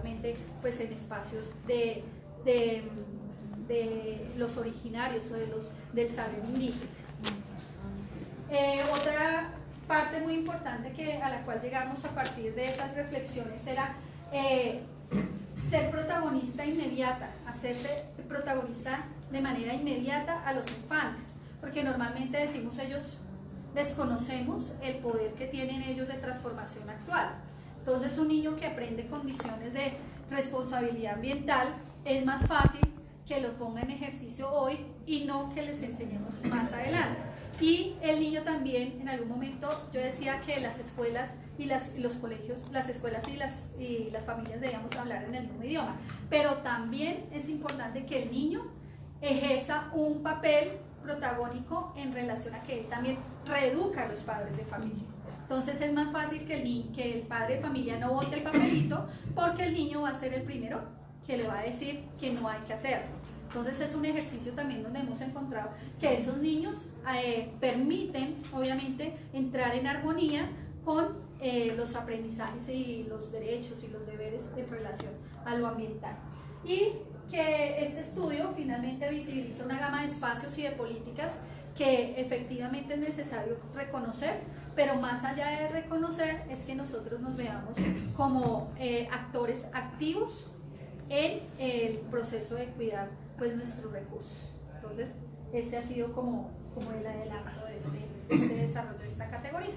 obviamente pues en espacios de los originarios o del saber indígena. Otra parte muy importante a la cual llegamos a partir de esas reflexiones era ser protagonista inmediata, hacerse protagonista de manera inmediata a los infantes, porque normalmente decimos ellos desconocemos el poder que tienen ellos de transformación actual. Entonces un niño que aprende condiciones de responsabilidad ambiental es más fácil que los ponga en ejercicio hoy y no que les enseñemos más adelante. Y el niño también, en algún momento, yo decía que las escuelas y los colegios, las escuelas y las familias debíamos hablar en el mismo idioma, pero también es importante que el niño ejerza un papel protagónico en relación a que él también reeduca a los padres de familia. Entonces es más fácil que el padre de familia no bote el papelito, porque el niño va a ser el primero que le va a decir que no hay que hacerlo. Entonces es un ejercicio también donde hemos encontrado que esos niños permiten, obviamente, entrar en armonía con los aprendizajes y los derechos y los deberes en relación a lo ambiental. Y que este estudio finalmente visibiliza una gama de espacios y de políticas que efectivamente es necesario reconocer, pero más allá de reconocer es que nosotros nos veamos como actores activos en el proceso de cuidar pues nuestros recursos. Entonces este ha sido como el adelanto de este desarrollo de esta categoría.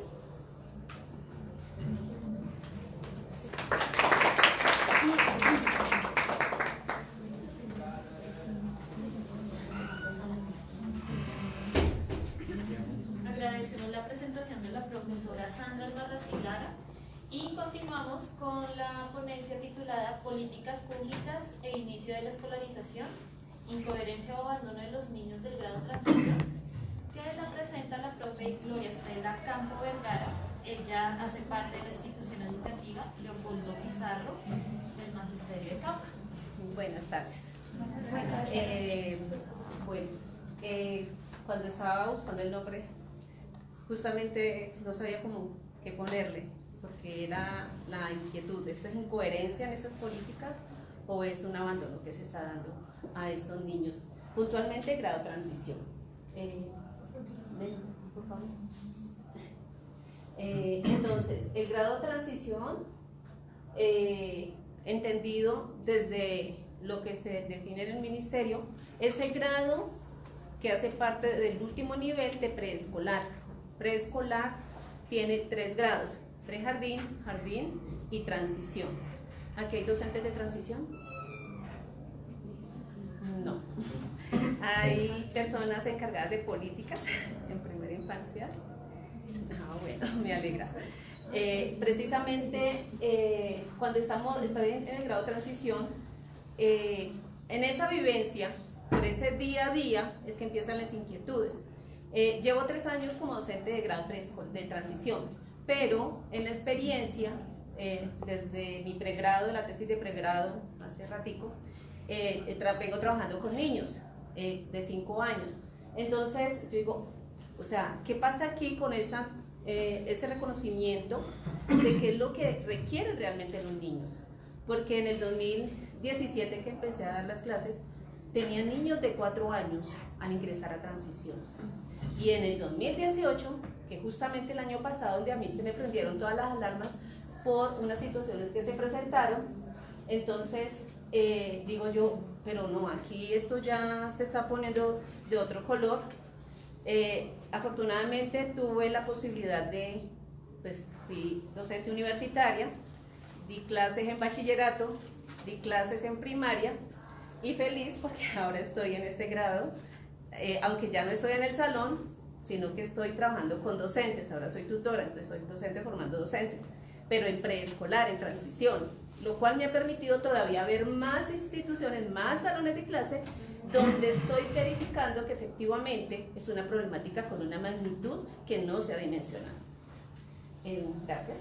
Agradecemos la presentación de la profesora Sandra Albarracín Lara y continuamos con la ponencia titulada Políticas Públicas e Inicio de la Escolarización, Incoherencia o Abandono de los Niños del Grado Transición, que la presenta la profe Gloria Estela Campo Vergara. Ella hace parte de la institución educativa Leopoldo Pizarro del Magisterio de Cauca. Buenas tardes. Cuando estaba buscando el nombre, justamente no sabía cómo qué ponerle, porque era la inquietud. ¿Esto es incoherencia en estas políticas o es un abandono que se está dando a estos niños? Puntualmente, grado transición. Por favor. Entonces, el grado transición, entendido desde lo que se define en el ministerio, es el grado que hace parte del último nivel de preescolar. Preescolar tiene 3 grados: prejardín, jardín y transición. ¿Aquí hay docentes de transición? No. Hay personas encargadas de políticas en primera infancia. Bueno, me alegra. Precisamente cuando estoy en el grado de transición, en esa vivencia, por ese día a día, es que empiezan las inquietudes. Llevo 3 años como docente de grado de transición, pero en la experiencia, desde mi pregrado, la tesis de pregrado, hace ratico, vengo trabajando con niños de 5 años. Entonces yo digo, o sea, ¿qué pasa aquí con ese reconocimiento de qué es lo que requieren realmente los niños? Porque en el 2017 que empecé a dar las clases, tenía niños de 4 años al ingresar a transición. Y en el 2018, que justamente el año pasado, donde a mí se me prendieron todas las alarmas por unas situaciones que se presentaron, entonces digo yo, pero no, aquí esto ya se está poniendo de otro color. Afortunadamente tuve la posibilidad pues fui docente universitaria, di clases en bachillerato, di clases en primaria, y feliz porque ahora estoy en este grado, aunque ya no estoy en el salón, sino que estoy trabajando con docentes. Ahora soy tutora, entonces soy docente formando docentes, pero en preescolar, en transición, lo cual me ha permitido todavía ver más instituciones, más salones de clase, donde estoy verificando que efectivamente es una problemática con una magnitud que no se ha dimensionado. Gracias.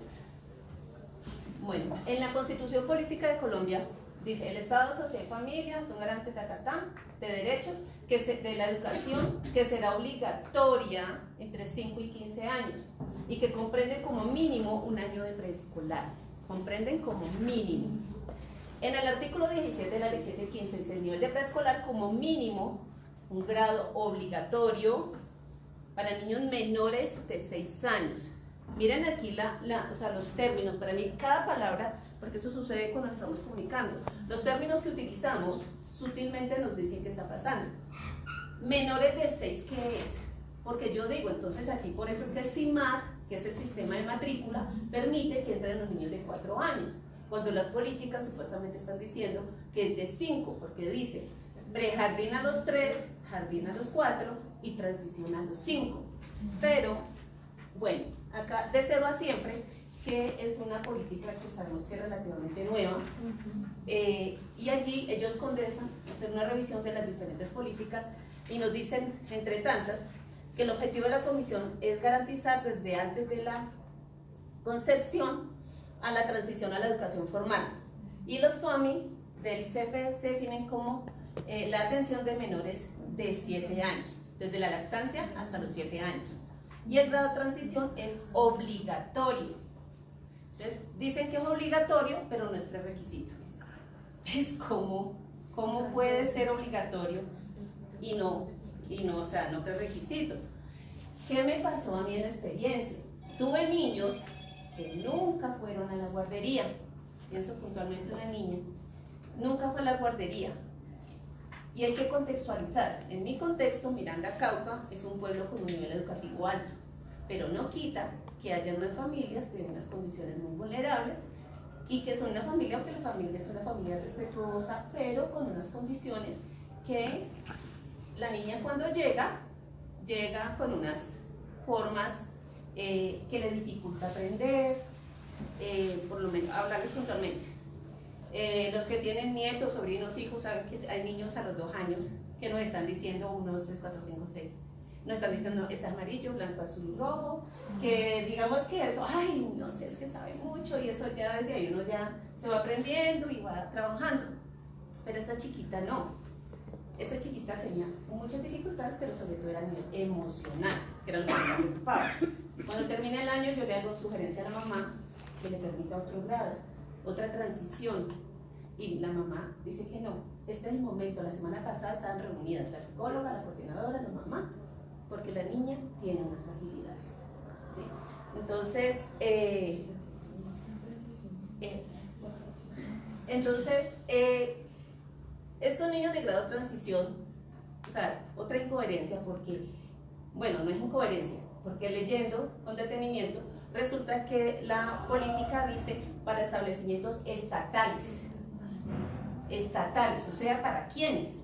Bueno, en la Constitución Política de Colombia dice: el Estado, sociedad y familia son garantes de derechos de la educación, que será obligatoria entre 5 y 15 años y que comprende como mínimo un año de preescolar. Comprenden como mínimo. En el artículo 17 de la ley 715 dice el nivel de preescolar como mínimo un grado obligatorio para niños menores de 6 años. Miren aquí o sea, los términos, para mí cada palabra, porque eso sucede cuando nos estamos comunicando, los términos que utilizamos sutilmente nos dicen qué está pasando. Menores de 6, ¿qué es? Porque yo digo, entonces aquí por eso es que el CIMAD, que es el sistema de matrícula, permite que entren los niños de 4 años, cuando las políticas supuestamente están diciendo que es de 5, porque dice prejardín a los 3, jardín a los 4 y transición a los 5. Pero, bueno, acá de 0 a siempre, que es una política que sabemos que es relativamente nueva, y allí ellos condensan, hacen una revisión de las diferentes políticas y nos dicen, entre tantas, que el objetivo de la comisión es garantizar desde antes de la concepción a la transición a la educación formal. Y los FOMI del ICF se definen como la atención de menores de 7 años, desde la lactancia hasta los 7 años. Y el grado de transición es obligatorio. Entonces, dicen que es obligatorio, pero no es prerequisito. Es ¿cómo puede ser obligatorio y no, o sea, no prerequisito? ¿Qué me pasó a mí en la experiencia? Tuve niños que nunca fueron a la guardería. Pienso puntualmente una niña. Nunca fue a la guardería. Y hay que contextualizar. En mi contexto, Miranda Cauca es un pueblo con un nivel educativo alto, pero no quita que haya unas familias de unas condiciones muy vulnerables y que son una familia, aunque la familia es una familia respetuosa, pero con unas condiciones que la niña cuando llega con unas formas que le dificulta aprender, por lo menos hablarles puntualmente. Los que tienen nietos, sobrinos, hijos, saben que hay niños a los 2 años que nos están diciendo 1, 2, 3, 4, 5, 6. Nos están diciendo, está amarillo, blanco, azul y rojo. Que digamos que eso, ay, no sé, es que sabe mucho y eso ya desde ahí uno ya se va aprendiendo y va trabajando. Pero esta chiquita no. Esta chiquita tenía muchas dificultades, pero sobre todo era a nivel emocional, que era lo que me preocupaba. Cuando termina el año, yo le hago sugerencia a la mamá que le permita otro grado, otra transición. Y la mamá dice que no. Este es el momento. La semana pasada estaban reunidas la psicóloga, la coordinadora, la mamá, porque la niña tiene unas fragilidades. ¿Sí? Entonces, estos niños de grado de transición, o sea, otra incoherencia, porque, bueno, no es incoherencia, porque leyendo con detenimiento, resulta que la política dice para establecimientos estatales, o sea, ¿para quiénes?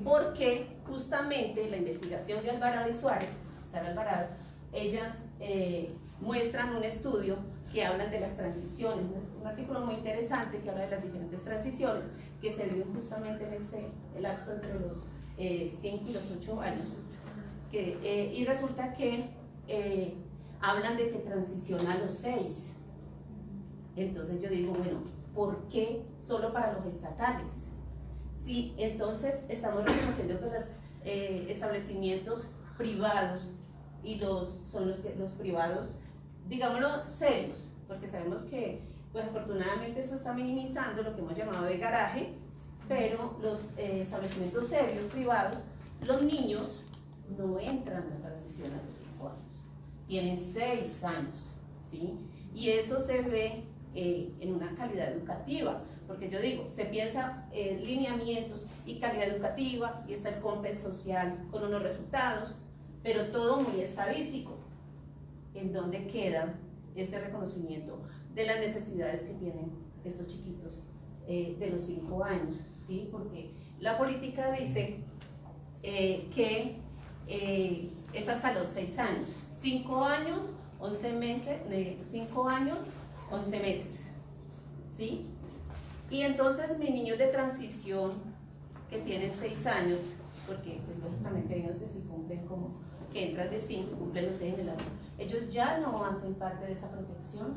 Porque justamente la investigación de Alvarado y Suárez, Sara Alvarado, ellas muestran un estudio que hablan de las transiciones, un artículo muy interesante que habla de las diferentes transiciones que se viven justamente en este lapso entre los 5 y los 8 años. Y resulta que hablan de que transiciona a los 6. Entonces yo digo, bueno, ¿por qué solo para los estatales? Sí, entonces estamos reconociendo que los establecimientos privados y son los privados, digámoslo, serios, porque sabemos que, pues afortunadamente eso está minimizando lo que hemos llamado de garaje, pero los establecimientos serios privados, los niños no entran en la transición a los 5 años, tienen 6 años, ¿sí? Y eso se ve en una calidad educativa, porque yo digo, se piensa lineamientos y calidad educativa y está el COMPES social con unos resultados, pero todo muy estadístico, en donde queda ese reconocimiento de las necesidades que tienen estos chiquitos de los 5 años, ¿sí? Porque la política dice que es hasta los 6 años, 5 años, 11 meses, 5 años, 11 meses, ¿sí? Y entonces mis niños de transición que tienen 6 años, porque pues, lógicamente hay niños que sí cumplen como que entran de 5 y cumplen los 6 en el año, ellos ya no hacen parte de esa protección,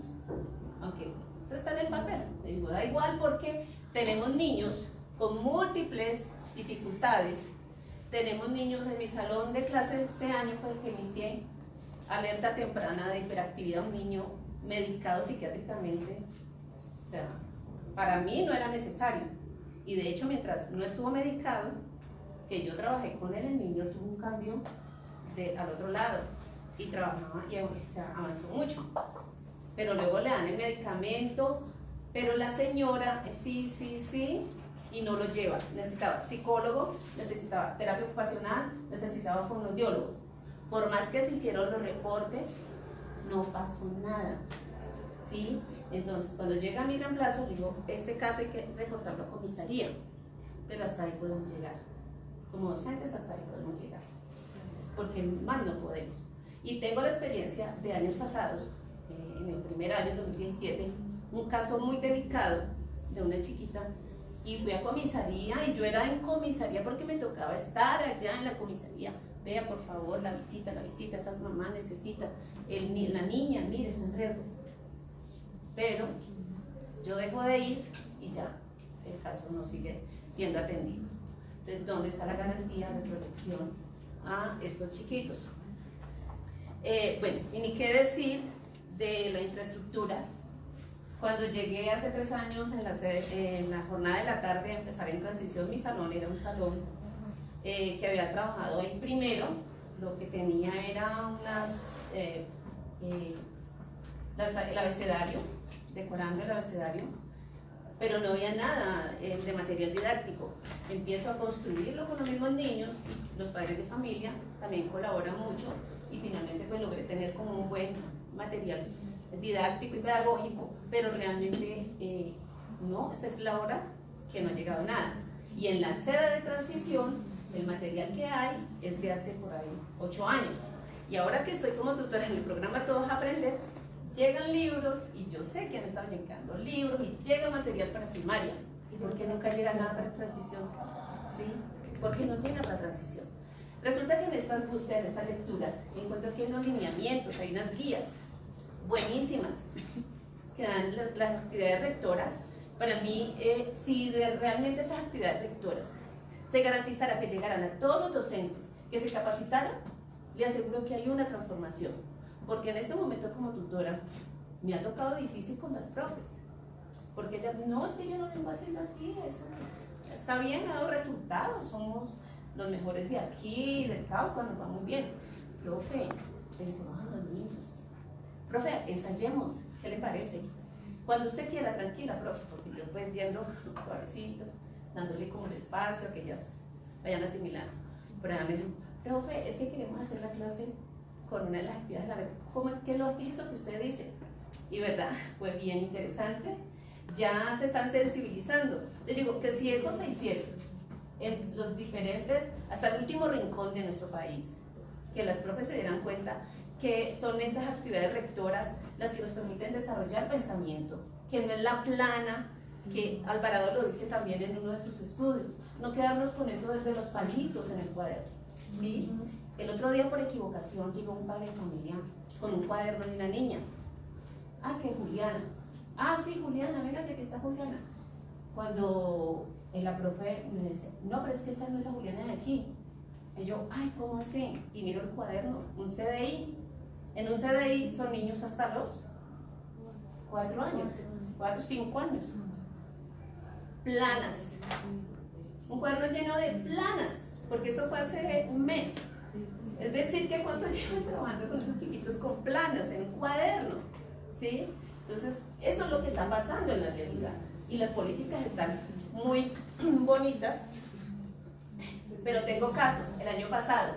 aunque eso está en el papel. Les digo, da igual porque tenemos niños con múltiples dificultades. Tenemos niños en mi salón de clases este año con el que inicié alerta temprana de hiperactividad, un niño medicado psiquiátricamente, o sea, para mí no era necesario. Y de hecho, mientras no estuvo medicado, que yo trabajé con él, el niño tuvo un cambio al otro lado y trabajaba y avanzó mucho. Pero luego le dan el medicamento, pero la señora sí, y no lo lleva. Necesitaba psicólogo, necesitaba terapia ocupacional, necesitaba fonoaudiólogo. Por más que se hicieron los reportes, no pasó nada, ¿sí? Entonces, cuando llega mi reemplazo, digo, este caso hay que reportarlo a comisaría, pero hasta ahí podemos llegar. Como docentes, hasta ahí podemos llegar, porque más no podemos. Y tengo la experiencia de años pasados, en el primer año, 2017, un caso muy delicado de una chiquita, y fui a comisaría, y yo era en comisaría porque me tocaba estar allá en la comisaría. Vea, por favor, la visita, esta mamá necesita, la niña, mire, está en riesgo. Pero yo dejo de ir y ya el caso no sigue siendo atendido. Entonces, ¿dónde está la garantía de protección a estos chiquitos? Bueno, y ni qué decir de la infraestructura. Cuando llegué hace 3 años en la jornada de la tarde a empezar en transición, mi salón era un salón que había trabajado ahí primero. Lo que tenía era el abecedario, decorando el abecedario, pero no había nada de material didáctico. Empiezo a construirlo con los mismos niños, y los padres de familia también colaboran mucho, y finalmente pues logré tener como un buen material didáctico y pedagógico, pero realmente no, esa es la hora que no ha llegado nada. Y en la sede de transición, el material que hay es de hace por ahí 8 años. Y ahora que estoy como tutora en el programa Todos Aprender, llegan libros, y yo sé que han estado llegando libros, y llega material para primaria. ¿Y por qué nunca llega nada para transición? ¿Sí? ¿Por qué no llega para transición? Resulta que en estas búsquedas, en estas lecturas, encuentro que hay unos lineamientos, hay unas guías buenísimas que dan las actividades rectoras. Para mí, si realmente esas actividades rectoras se garantizara que llegaran a todos los docentes, que se capacitaran, le aseguro que hay una transformación. Porque en este momento como tutora me ha tocado difícil con las profes, porque ellas, no, es que yo no vengo haciendo así, eso está bien, ha dado resultados, somos los mejores de aquí, del Cauca, nos va muy bien. Profe, pensemos en los niños. Profe, ensayemos, ¿qué le parece? Cuando usted quiera, tranquila, profe, porque yo pues yendo suavecito, dándole como el espacio a que ellas vayan asimilando. Pero me dijo, profe, es que queremos hacer la clase con una de las actividades, a ver, ¿cómo es que lo que es eso que usted dice? Y verdad, fue bien interesante, ya se están sensibilizando. Les digo que si eso se hiciese en los diferentes, hasta el último rincón de nuestro país, que las profes se dieran cuenta que son esas actividades rectoras las que nos permiten desarrollar pensamiento, que no es la plana, que Alvarado lo dice también en uno de sus estudios, no quedarnos con eso desde los palitos en el cuaderno, ¿sí? El otro día, por equivocación, llegó un padre de familia con un cuaderno de una niña. Ah, que Juliana. Ah, sí, Juliana, venga, que aquí está Juliana. Cuando la profe me dice, no, pero es que esta no es la Juliana de aquí. Y yo, ay, ¿cómo así? Y miro el cuaderno, un CDI. En un CDI son niños hasta los 4 años, 4, 5 años. Planas. Un cuaderno lleno de planas, porque eso fue hace un mes. Es decir, que cuánto llevan trabajando con los chiquitos con planas en un cuaderno, ¿sí? Entonces, eso es lo que está pasando en la realidad. Y las políticas están muy bonitas, pero tengo casos. El año pasado,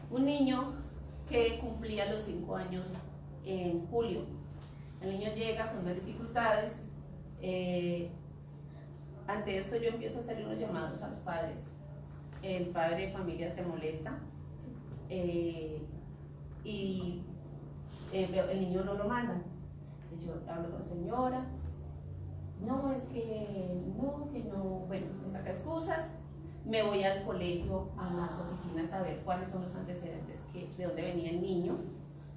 un niño que cumplía los 5 años en julio. El niño llega con unas dificultades. Ante esto yo empiezo a hacer unos llamados a los padres. El padre de familia se molesta. Y el niño no lo manda. Yo hablo con la señora, no, es que no, bueno, me saca excusas, me voy al colegio, a las oficinas a ver cuáles son los antecedentes, de dónde venía el niño,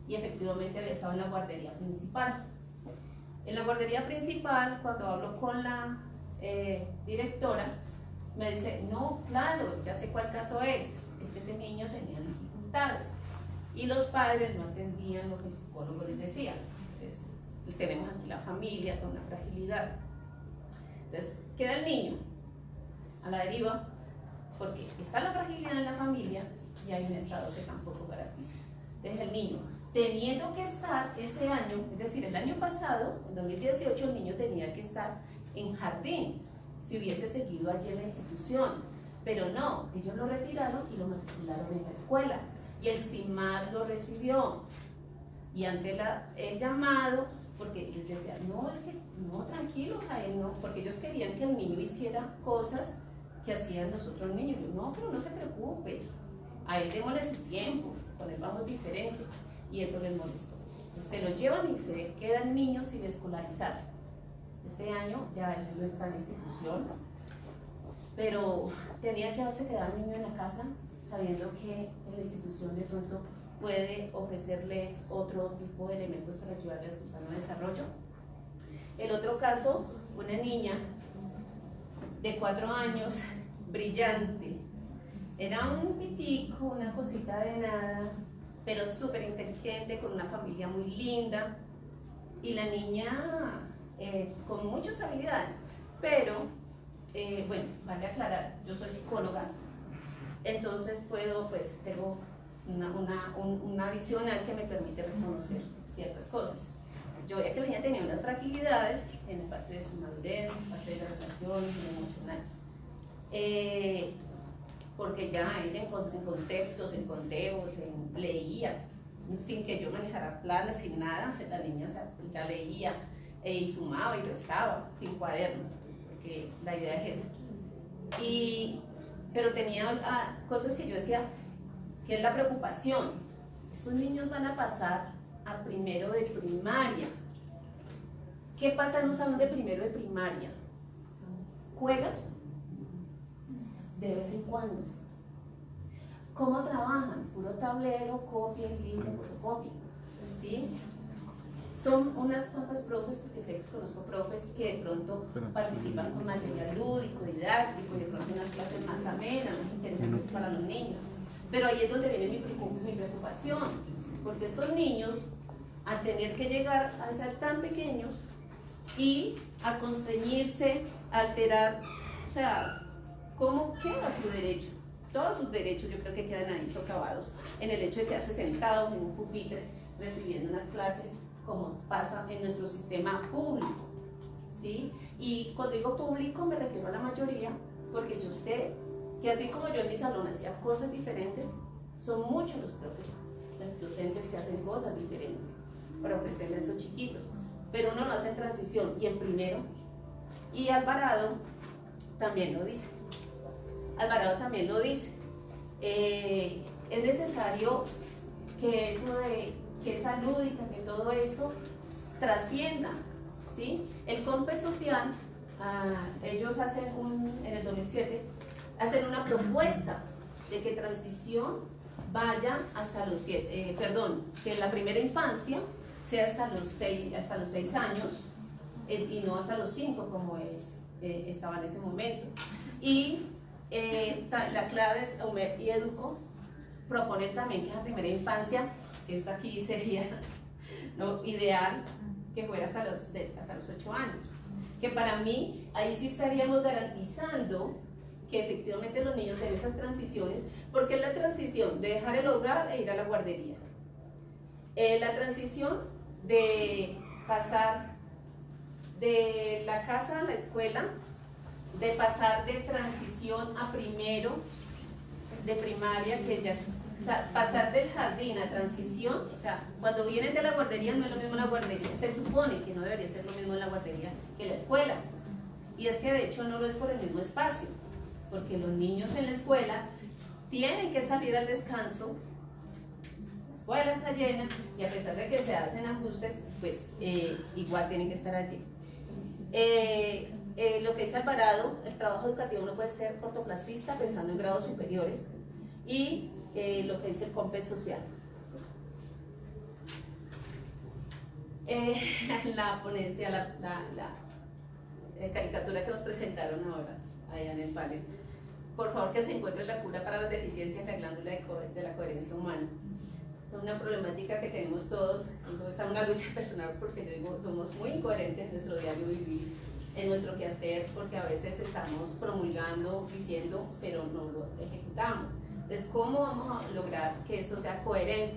y efectivamente había estado en la guardería principal. En la guardería principal, cuando hablo con la directora, me dice, no, claro, ya sé cuál caso es que ese niño tenía dificultades y los padres no entendían lo que el psicólogo les decía. Entonces, tenemos aquí la familia con una fragilidad. queda el niño a la deriva, porque está la fragilidad en la familia y hay un Estado que tampoco garantiza. Entonces el niño, teniendo que estar ese año, es decir, el año pasado, en 2018, el niño tenía que estar en jardín, si hubiese seguido allí en la institución, pero no, ellos lo retiraron y lo matricularon en la escuela, y el CIMAD lo recibió, y ante el llamado, porque ellos decían, no, es que, no, tranquilo, Jael, no, porque ellos querían que el niño hiciera cosas que hacían los otros niños. Yo, no, pero no se preocupe, a él démosle su tiempo, con él vamos diferente, y eso les molestó. Entonces, se lo llevan y se quedan niños sin escolarizar. Este año ya él no está en la institución, pero tenía que haberse quedado el niño en la casa, sabiendo que en la institución de pronto puede ofrecerles otro tipo de elementos para ayudarles a su sano desarrollo. El otro caso, una niña de 4 años, brillante, era un pitico, una cosita de nada, pero súper inteligente, con una familia muy linda, y la niña con muchas habilidades, pero bueno, vale aclarar, yo soy psicóloga, entonces tengo una visión que me permite reconocer ciertas cosas. Yo veía que la niña tenía unas fragilidades en la parte de su madurez, en la parte de la relación, en lo emocional. Porque ya ella en conceptos, en conteos, leía, sin que yo manejara planes, sin nada, la niña ya leía y sumaba y restaba, sin cuaderno, porque la idea es esa. Pero tenía cosas que yo decía, que es la preocupación. Estos niños van a pasar a primero de primaria. ¿Qué pasa en un salón de primero de primaria? ¿Juegan? De vez en cuando. ¿Cómo trabajan? Puro tablero, copia, libro, fotocopia. ¿Sí? Son unas cuantas profes, porque sé que conozco profes que de pronto participan con material lúdico, didáctico, y de pronto unas clases más amenas, más interesantes para los niños. Pero ahí es donde viene mi preocupación, porque estos niños, al tener que llegar a ser tan pequeños y a constreñirse, a alterar, o sea, ¿cómo queda su derecho? Todos sus derechos yo creo que quedan ahí socavados en el hecho de quedarse sentados en un pupitre recibiendo unas clases como pasa en nuestro sistema público, ¿sí? Y cuando digo público me refiero a la mayoría, porque yo sé que así como yo en mi salón hacía cosas diferentes, son muchos los profes, los docentes que hacen cosas diferentes para ofrecerle a estos chiquitos, pero uno lo hace en transición y en primero, y Alvarado también lo dice. Alvarado también lo dice. Es necesario que eso que esa lúdica, que todo esto trascienda, ¿sí? El COMPES social, ellos hacen en el 2007, hacen una propuesta de que transición vaya hasta los 7, que la primera infancia sea hasta los 6 años y no hasta los 5 como estaba en ese momento. Y la clave es UMEP y EDUCO proponen también que la primera infancia, que esta aquí sería ideal, que fuera hasta los 8 años. Que para mí, ahí sí estaríamos garantizando que efectivamente los niños en esas transiciones, porque es la transición de dejar el hogar e ir a la guardería. La transición de pasar de la casa a la escuela, de pasar de transición a primero de primaria, que ya, o sea, pasar del jardín a transición, o sea, cuando vienen de la guardería no es lo mismo la guardería, se supone que no debería ser lo mismo la guardería que la escuela, y es que de hecho no lo es por el mismo espacio, porque los niños en la escuela tienen que salir al descanso, la escuela está llena, y a pesar de que se hacen ajustes, pues igual tienen que estar allí. Lo que dice Alvarado, el trabajo educativo no puede ser cortoplacista pensando en grados superiores, y lo que dice el COMPES social. La ponencia, la caricatura que nos presentaron ahora, allá en el panel, por favor que se encuentre la cura para las deficiencias en la glándula de la coherencia humana. Es una problemática que tenemos todos, entonces es una lucha personal porque yo digo, somos muy incoherentes en nuestro diario vivir. en nuestro quehacer, porque a veces estamos promulgando, diciendo, pero no lo ejecutamos. Entonces, ¿cómo vamos a lograr que esto sea coherente?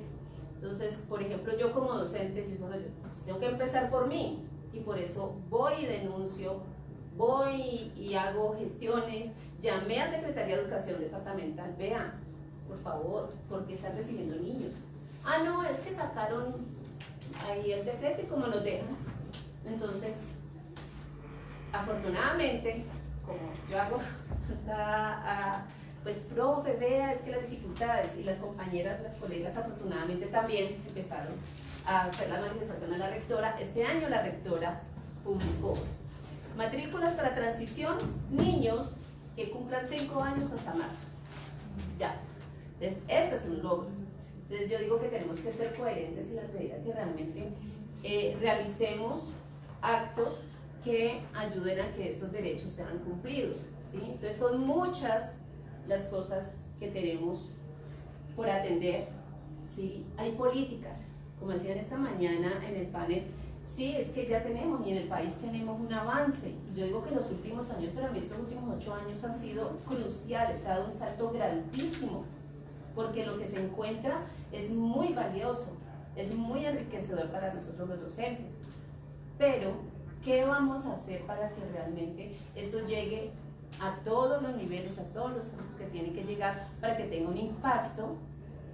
Entonces, por ejemplo, yo como docente, yo digo, pues tengo que empezar por mí, y por eso voy y denuncio, voy y hago gestiones, llamé a Secretaría de Educación Departamental, vean, por favor, ¿por qué están recibiendo niños? Ah, no, es que sacaron ahí el decreto y como nos dejan. Entonces, afortunadamente, como yo hago, pues profe, vea, es que las dificultades, y las compañeras, las colegas afortunadamente también empezaron a hacer la manifestación a la rectora. Este año la rectora publicó matrículas para transición, niños que cumplan 5 años hasta marzo. Ya, entonces ese es un logro. Entonces yo digo que tenemos que ser coherentes en la medida que realmente realicemos actos que ayuden a que estos derechos sean cumplidos, ¿sí? Entonces son muchas las cosas que tenemos por atender, ¿sí? Hay políticas, como decían esta mañana en el panel, sí, es que ya tenemos, y en el país tenemos un avance. Yo digo que los últimos años, pero a mí estos últimos 8 años han sido cruciales, ha dado un salto grandísimo, porque lo que se encuentra es muy valioso, es muy enriquecedor para nosotros los docentes. Pero, ¿qué vamos a hacer para que realmente esto llegue a todos los niveles, a todos los puntos que tienen que llegar, para que tenga un impacto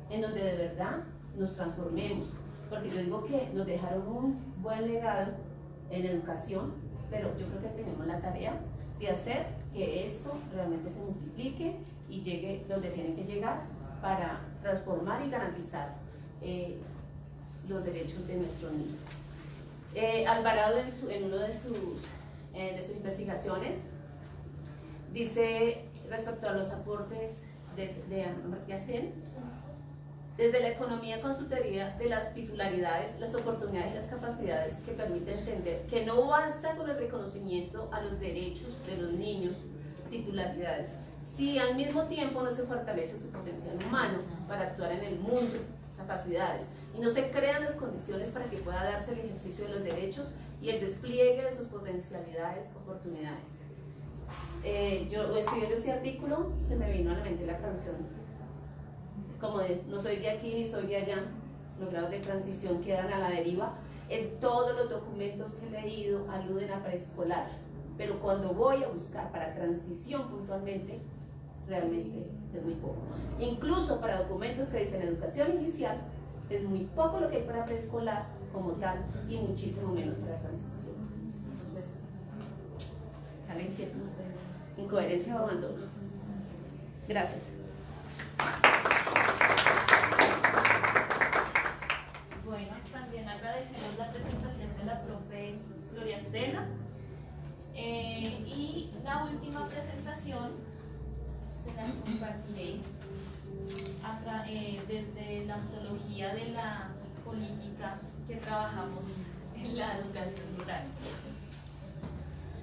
en donde de verdad nos transformemos? Porque yo digo que nos dejaron un buen legado en educación, pero yo creo que tenemos la tarea de hacer que esto realmente se multiplique y llegue donde tiene que llegar para transformar y garantizar los derechos de nuestros niños. Alvarado en una de sus investigaciones dice respecto a los aportes de Amartya Sen: desde la economía consultoría de las titularidades, las oportunidades y las capacidades que permiten entender que no basta con el reconocimiento a los derechos de los niños, titularidades, si al mismo tiempo no se fortalece su potencial humano para actuar en el mundo, capacidades, y no se crean las condiciones para que pueda darse el ejercicio de los derechos y el despliegue de sus potencialidades, oportunidades. Yo escribiendo este artículo se me vino a la mente la canción, como de no soy de aquí ni soy de allá, los grados de transición quedan a la deriva. En todos los documentos que he leído aluden a preescolar, pero cuando voy a buscar para transición puntualmente, realmente es muy poco. Incluso para documentos que dicen educación inicial, es muy poco lo que hay para preescolar como tal, y muchísimo menos para transición. Entonces, a la inquietud, incoherencia o abandono. Gracias. Bueno, también agradecemos la presentación de la profe Gloria Estela. Y la última presentación se las compartiré desde la metodología de la política que trabajamos en la educación rural.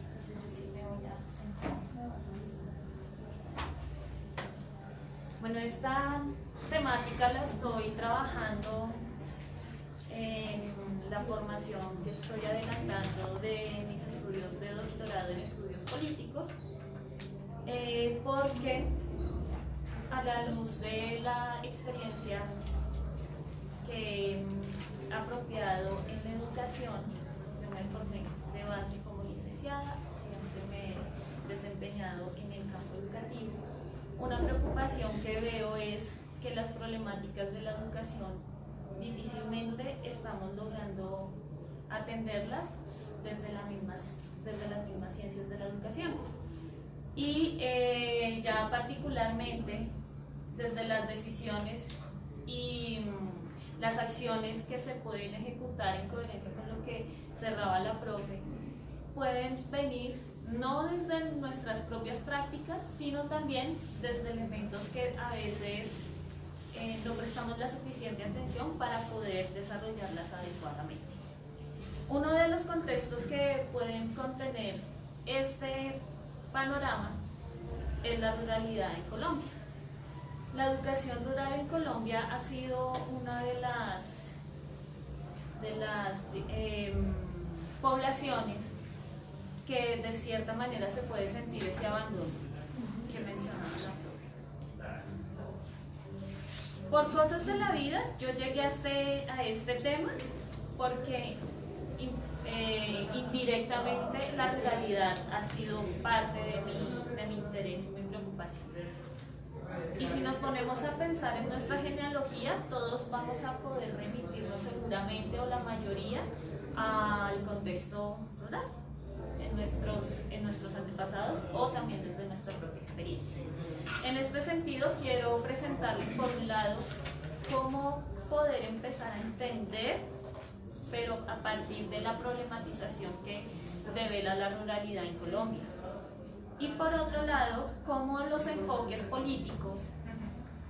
Entonces yo sí me voy a sentar. Bueno, esta temática la estoy trabajando en la formación que estoy adelantando de mis estudios de doctorado en estudios políticos, porque a la luz de la experiencia que he apropiado en la educación, yo me formé de base como licenciada, siempre me he desempeñado en el campo educativo. Una preocupación que veo es que las problemáticas de la educación difícilmente estamos logrando atenderlas desde las mismas ciencias de la educación. Y ya particularmente desde las decisiones y las acciones que se pueden ejecutar en coherencia con lo que cerraba la profe, pueden venir no desde nuestras propias prácticas, sino también desde elementos que a veces no prestamos la suficiente atención para poder desarrollarlas adecuadamente. Uno de los contextos que pueden contener este panorama es la ruralidad en Colombia. La educación rural en Colombia ha sido una de las poblaciones que de cierta manera se puede sentir ese abandono que mencionaba la profe. Por cosas de la vida, yo llegué a este tema porque indirectamente la ruralidad ha sido parte de mi interés y mi preocupación. Y si nos ponemos a pensar en nuestra genealogía, todos vamos a poder remitirnos seguramente, o la mayoría, al contexto rural, en nuestros antepasados o también desde nuestra propia experiencia. En este sentido, quiero presentarles por un lado cómo poder empezar a entender, pero a partir de la problematización que devela la ruralidad en Colombia. Y por otro lado, cómo los enfoques políticos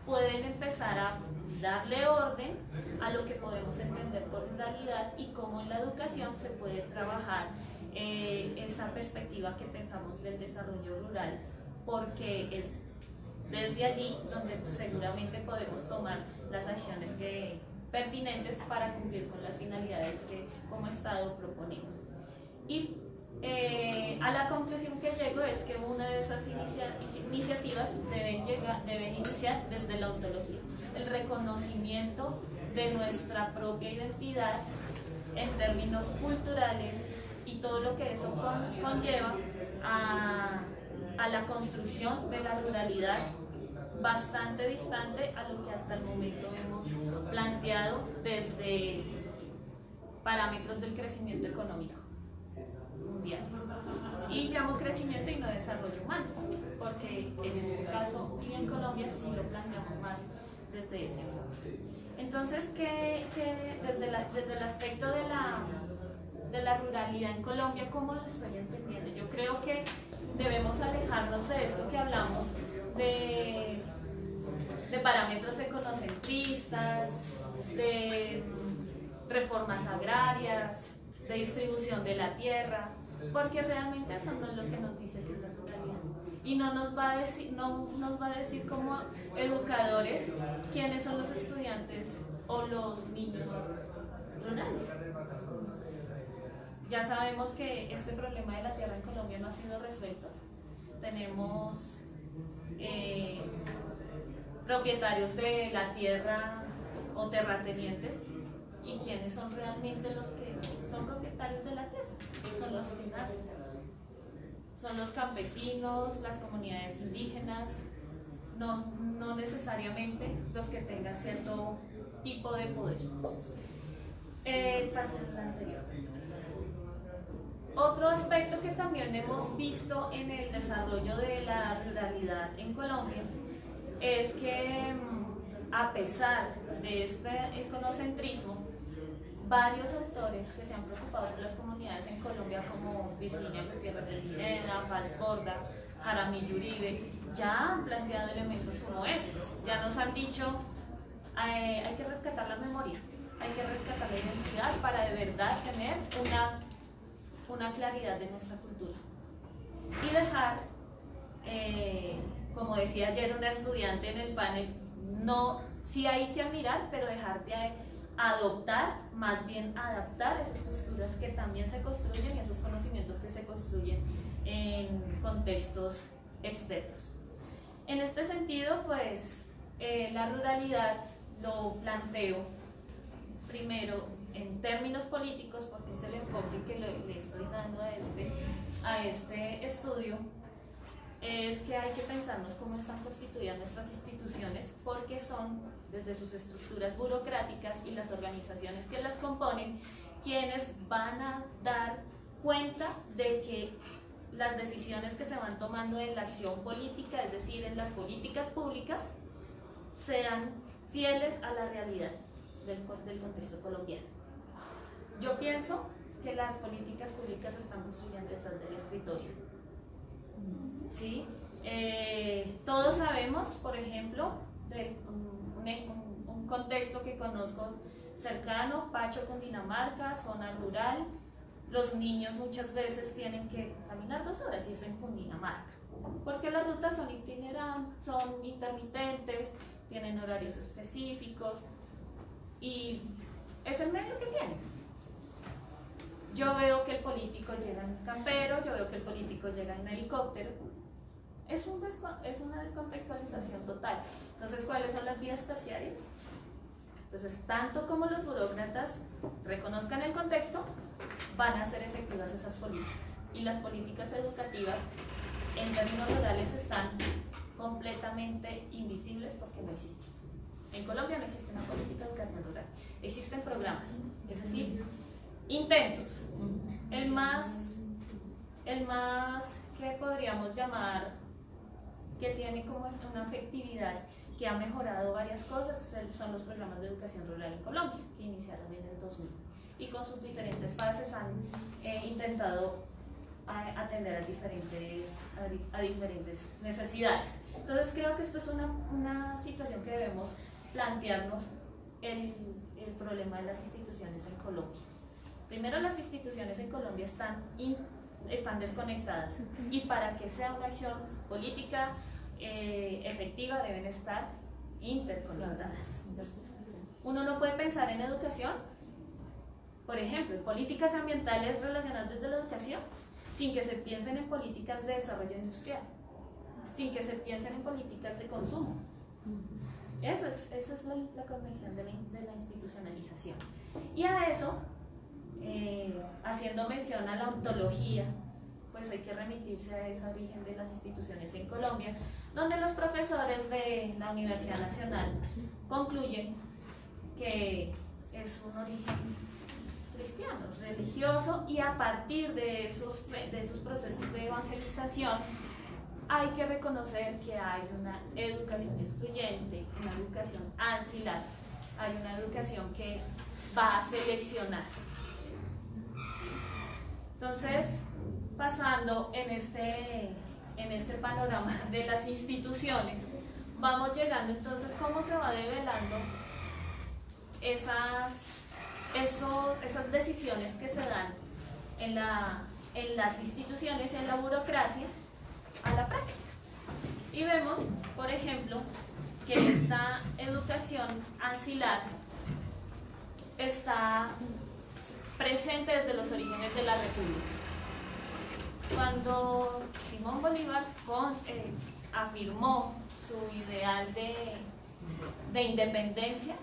pueden empezar a darle orden a lo que podemos entender por ruralidad y cómo en la educación se puede trabajar esa perspectiva que pensamos del desarrollo rural, porque es desde allí donde seguramente podemos tomar las acciones pertinentes para cumplir con las finalidades que como Estado proponemos. Y a la conclusión que llego es que una de esas iniciativas deben iniciar desde la ontología, el reconocimiento de nuestra propia identidad en términos culturales y todo lo que eso conlleva a la construcción de la ruralidad, bastante distante a lo que hasta el momento hemos planteado desde parámetros del crecimiento económico mundiales. Y llamo crecimiento y no desarrollo humano, porque en este caso y en Colombia sí lo planteamos más desde ese enfoque. Entonces, que desde el aspecto de la ruralidad en Colombia, ¿cómo lo estoy entendiendo? Yo creo que debemos alejarnos de esto que hablamos de parámetros econocentristas, de reformas agrarias, de distribución de la tierra, porque realmente eso no es lo que nos dice que es la ruralidad. Y no nos va a decir como educadores quiénes son los estudiantes o los niños rurales. Ya sabemos que este problema de la tierra en Colombia no ha sido resuelto. Tenemos propietarios de la tierra o terratenientes, y quiénes son realmente los que son propietarios de la tierra, son los que nacen, son los campesinos, las comunidades indígenas, no necesariamente los que tengan cierto tipo de poder. Paso al anterior. Otro aspecto que también hemos visto en el desarrollo de la ruralidad en Colombia es que, a pesar de este econocentrismo, varios autores que se han preocupado por las comunidades en Colombia, como Virginia Gutiérrez de Linera, Fals Borda, Jaramillo Uribe, ya han planteado elementos como estos. Ya nos han dicho, hay que rescatar la memoria, hay que rescatar la identidad para de verdad tener una claridad de nuestra cultura. Y dejar, como decía ayer una estudiante en el panel, sí hay que admirar, pero dejar de adoptar, más bien adaptar esas posturas que también se construyen y esos conocimientos que se construyen en contextos externos. En este sentido, pues, la ruralidad lo planteo primero en términos políticos, porque es el enfoque que le estoy dando a este estudio, es que hay que pensarnos cómo están constituidas nuestras instituciones, porque son, desde sus estructuras burocráticas y las organizaciones que las componen, quienes van a dar cuenta de que las decisiones que se van tomando en la acción política, es decir, en las políticas públicas, sean fieles a la realidad del contexto colombiano. Yo pienso que las políticas públicas se están construyendo detrás del escritorio. ¿Sí? Todos sabemos, por ejemplo, de un contexto que conozco cercano, Pacho, Cundinamarca, zona rural. Los niños muchas veces tienen que caminar 2 horas y eso en Cundinamarca, porque las rutas son itinerantes, son intermitentes, tienen horarios específicos y es el medio que tienen. yo veo que el político llega en campero, yo veo que el político llega en helicóptero. Es una descontextualización total. Entonces, ¿cuáles son las vías terciarias? Entonces, tanto como los burócratas reconozcan el contexto, van a ser efectivas esas políticas. Y las políticas educativas, en términos rurales, están completamente invisibles porque no existen. En Colombia no existe una política de educación rural. Existen programas, es decir, intentos. El más que podríamos llamar, que tiene como una efectividad, que ha mejorado varias cosas, son los programas de educación rural en Colombia, que iniciaron en el 2000. Y con sus diferentes fases han intentado atender a diferentes necesidades. Entonces creo que esto es una situación que debemos plantearnos el problema de las instituciones en Colombia. Primero, las instituciones en Colombia están desconectadas, y para que sea una acción política efectiva deben estar interconectadas. Uno no puede pensar en educación, por ejemplo, en políticas ambientales relacionadas desde la educación, sin que se piensen en políticas de desarrollo industrial, sin que se piensen en políticas de consumo. Esa es la conexión de la institucionalización. Y a eso, haciendo mención a la ontología, pues hay que remitirse a ese origen de las instituciones en Colombia, donde los profesores de la Universidad Nacional concluyen que es un origen cristiano, religioso, y a partir de esos procesos de evangelización hay que reconocer que hay una educación excluyente, una educación ancilar, hay una educación que va a seleccionar. ¿Sí? Entonces, pasando en este panorama de las instituciones, vamos llegando entonces cómo se va develando esas decisiones que se dan en las instituciones y en la burocracia a la práctica. Y vemos, por ejemplo, que esta educación ancilar está presente desde los orígenes de la República. Cuando Simón Bolívar afirmó su ideal de independencia,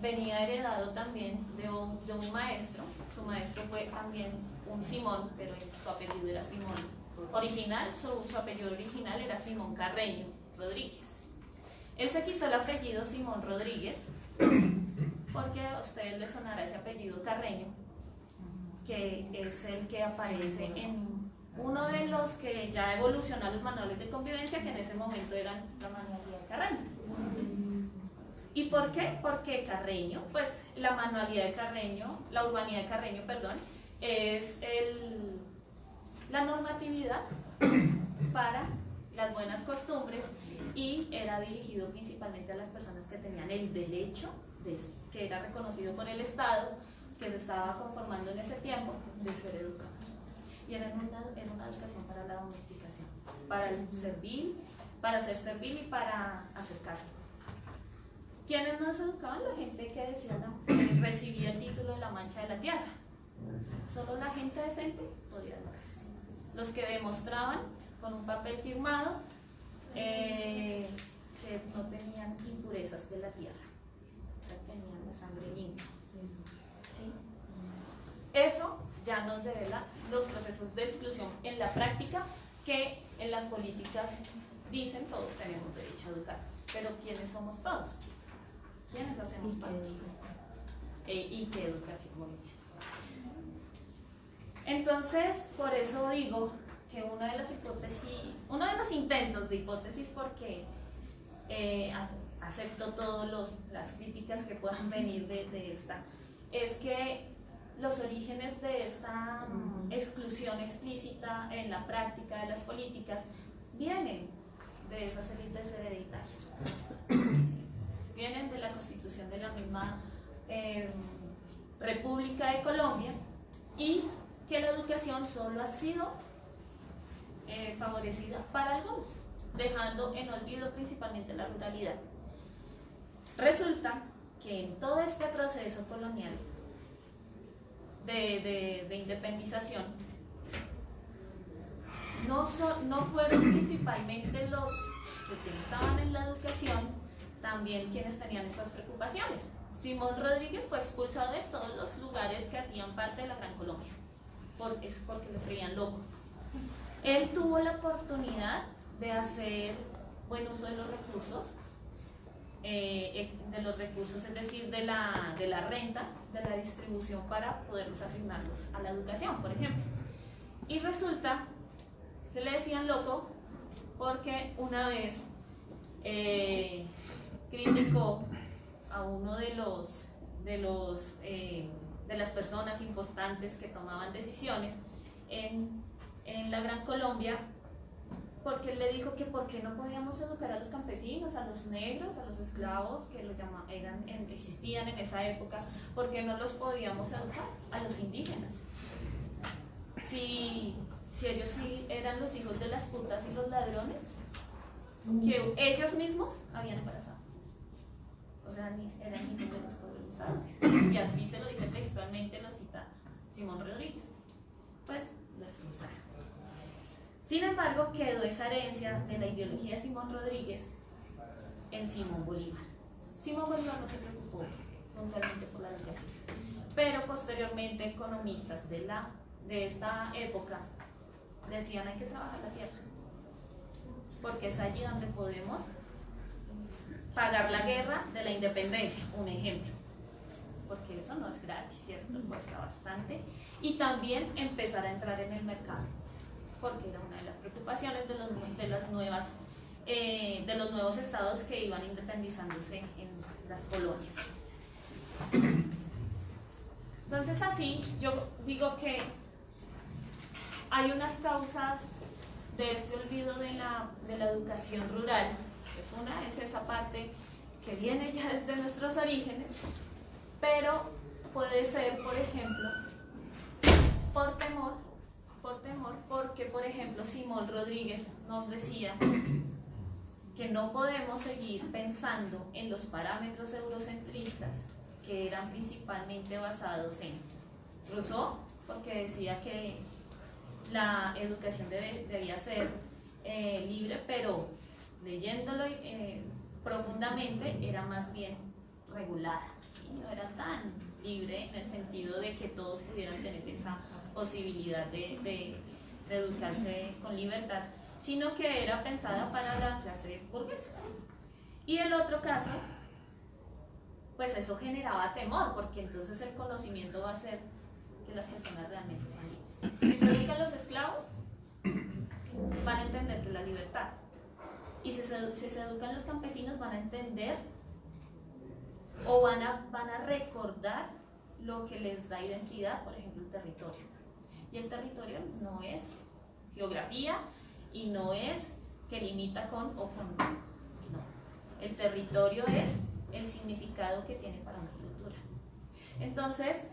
venía heredado también de un maestro. Su maestro fue también un Simón, pero su apellido era Simón original, su apellido original era Simón Carreño Rodríguez. Él se quitó el apellido Simón Rodríguez porque a ustedes les sonará ese apellido Carreño, que es el que aparece en uno de los que ya evolucionó a los manuales de convivencia, que en ese momento eran la manualidad de Carreño. ¿Y por qué? Porque Carreño, pues la manualidad de Carreño, la urbanidad de Carreño, perdón, es la normatividad para las buenas costumbres, y era dirigido principalmente a las personas que tenían el derecho, que era reconocido por el Estado, que se estaba conformando en ese tiempo, de ser educados. Y era una educación para la domesticación, para ser servil y para hacer caso. ¿Quiénes nos educaban? La gente que decía recibía el título de la mancha de la tierra. Solo la gente decente podía educarse. Los que demostraban con un papel firmado que no tenían impurezas de la tierra, o sea, tenían la sangre limpia. ¿Sí? Eso ya nos revela los procesos de exclusión en la práctica, que en las políticas dicen todos tenemos derecho a educarnos. Pero ¿quiénes somos todos? ¿Quiénes hacemos parte? ¿Y qué educación? Muy bien. Entonces, por eso digo que una de las hipótesis, uno de los intentos de hipótesis, porque acepto todas las críticas que puedan venir de esta, es que los orígenes de esta exclusión explícita en la práctica de las políticas vienen de esas élites hereditarias. ¿Sí? Vienen de la constitución de la misma República de Colombia, y que la educación solo ha sido favorecida para algunos, dejando en olvido principalmente la ruralidad. Resulta que en todo este proceso colonial de independización, no fueron principalmente los que pensaban en la educación, también quienes tenían estas preocupaciones. Simón Rodríguez fue expulsado de todos los lugares que hacían parte de la Gran Colombia, porque le creían loco. Él tuvo la oportunidad de hacer buen uso de los recursos, es decir, de la renta, de la distribución para poderlos asignarlos a la educación, por ejemplo. Y resulta que le decían loco porque una vez criticó a uno de las personas importantes que tomaban decisiones en la Gran Colombia, porque él le dijo que por qué no podíamos educar a los campesinos, a los negros, a los esclavos que existían en esa época, por qué no los podíamos educar a los indígenas. Si ellos sí eran los hijos de las putas y los ladrones que ellos mismos habían embarazado, o sea, eran hijos de los colonizadores, y así se lo dice textualmente, lo cita Simón Rodríguez. Pues lo expulsaron. Sin embargo, quedó esa herencia de la ideología de Simón Rodríguez en Simón Bolívar. Simón Bolívar no se preocupó puntualmente por la educación, pero posteriormente economistas de esta época decían hay que trabajar la tierra, porque es allí donde podemos pagar la guerra de la independencia, un ejemplo, porque eso no es gratis, ¿cierto? Cuesta bastante, y también empezar a entrar en el mercado, porque era una de las preocupaciones de los nuevos estados que iban independizándose en las colonias. Entonces así yo digo que hay unas causas de este olvido de la educación rural. Pues una es esa parte que viene ya desde nuestros orígenes, pero puede ser, por ejemplo, por temor, porque, por ejemplo, Simón Rodríguez nos decía que no podemos seguir pensando en los parámetros eurocentristas que eran principalmente basados en Rousseau, porque decía que la educación debía ser libre, pero leyéndolo profundamente era más bien regulada, ¿sí? No era tan libre en el sentido de que todos pudieran tener esa posibilidad de educarse con libertad, sino que era pensada para la clase burguesa. Y el otro caso, pues eso generaba temor, porque entonces el conocimiento va a hacer que las personas realmente sean libres. Si se educan los esclavos, van a entender que es la libertad. Y si se educan los campesinos, van a entender o van a recordar lo que les da identidad, por ejemplo, el territorio. Y el territorio no es geografía y no es que limita con o con. No. El territorio es el significado que tiene para una cultura. Entonces,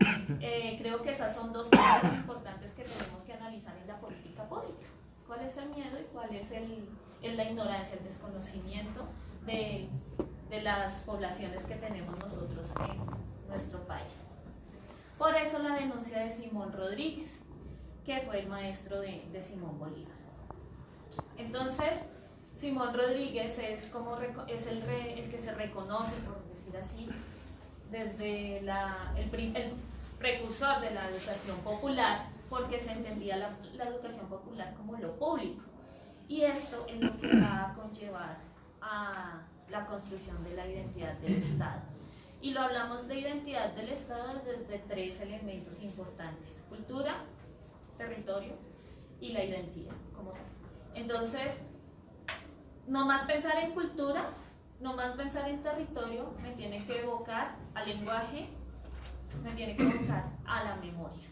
creo que esas son dos cosas importantes que tenemos que analizar en la política pública. ¿Cuál es el miedo y cuál es la ignorancia, el desconocimiento de las poblaciones que tenemos nosotros en nuestro país? Por eso la denuncia de Simón Rodríguez, que fue el maestro de Simón Bolívar. Entonces, Simón Rodríguez es el que se reconoce, por decir así, desde el precursor de la educación popular, porque se entendía la educación popular como lo público. Y esto es lo que va a conllevar a la construcción de la identidad del Estado. Y lo hablamos de identidad del Estado desde tres elementos importantes: cultura, territorio y la identidad como tal. Entonces, no más pensar en cultura, no más pensar en territorio, me tiene que evocar al lenguaje, me tiene que evocar a la memoria.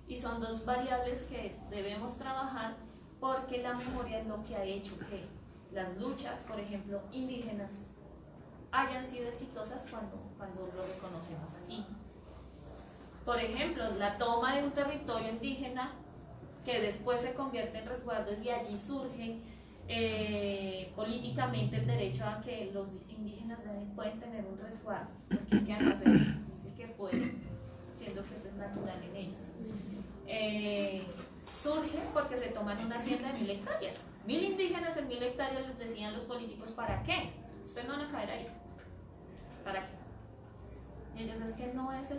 Y son dos variables que debemos trabajar, porque la memoria es lo que ha hecho que las luchas, por ejemplo, indígenas, hayan sido exitosas cuando lo reconocemos así. Por ejemplo, la toma de un territorio indígena que después se convierte en resguardo, y allí surge políticamente el derecho a que los indígenas pueden tener un resguardo, porque es que además dice que pueden, siendo siendo que eso es natural en ellos. Surge porque se toman una hacienda de 1000 hectáreas. 1000 indígenas en 1000 hectáreas, les decían los políticos, ¿para qué? Ustedes no van a caer ahí. ¿Para qué? Y ellos, es que no es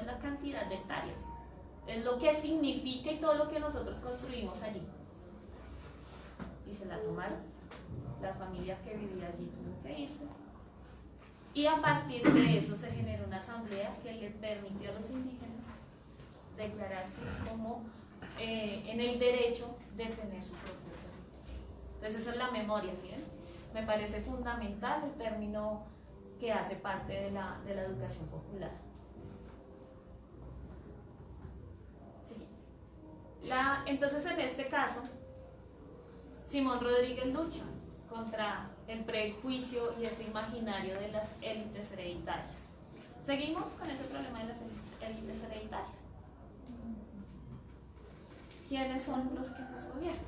la cantidad de hectáreas, es lo que significa y todo lo que nosotros construimos allí. Y se la tomaron. La familia que vivía allí tuvo que irse. Y a partir de eso se generó una asamblea que le permitió a los indígenas declararse como en el derecho de tener su propio territorio. Entonces esa es la memoria, ¿sí ven? Me parece fundamental el término que hace parte de la educación popular. ¿Sí? Entonces en este caso, Simón Rodríguez lucha contra el prejuicio y ese imaginario de las élites hereditarias. Seguimos con ese problema de las élites hereditarias. ¿Quiénes son los que nos gobiernan?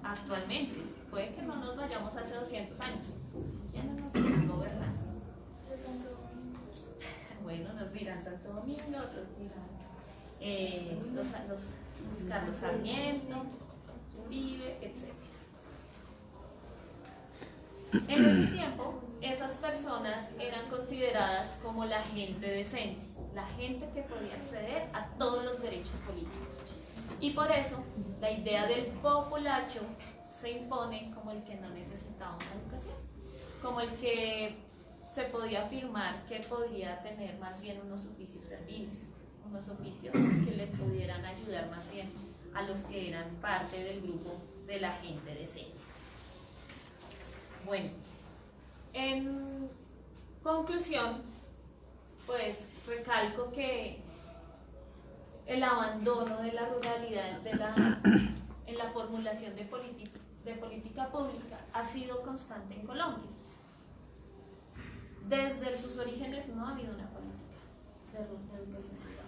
Actualmente, puede que no nos vayamos hace 200 años. ¿Quiénes nos están gobernando? Bueno, nos dirán Santo Domingo, otros dirán los Carlos Sarmiento, Uribe, etc. En ese tiempo, esas personas eran consideradas como la gente decente, la gente que podía acceder a todos los derechos políticos. Y por eso, la idea del populacho se impone como el que no necesitaba una educación, como el que se podía afirmar que podía tener más bien unos oficios serviles, unos oficios que le pudieran ayudar más bien a los que eran parte del grupo de la gente decente. Bueno, en conclusión, pues recalco que el abandono de la ruralidad en la formulación de política pública ha sido constante en Colombia. Desde sus orígenes no ha habido una política de educación rural.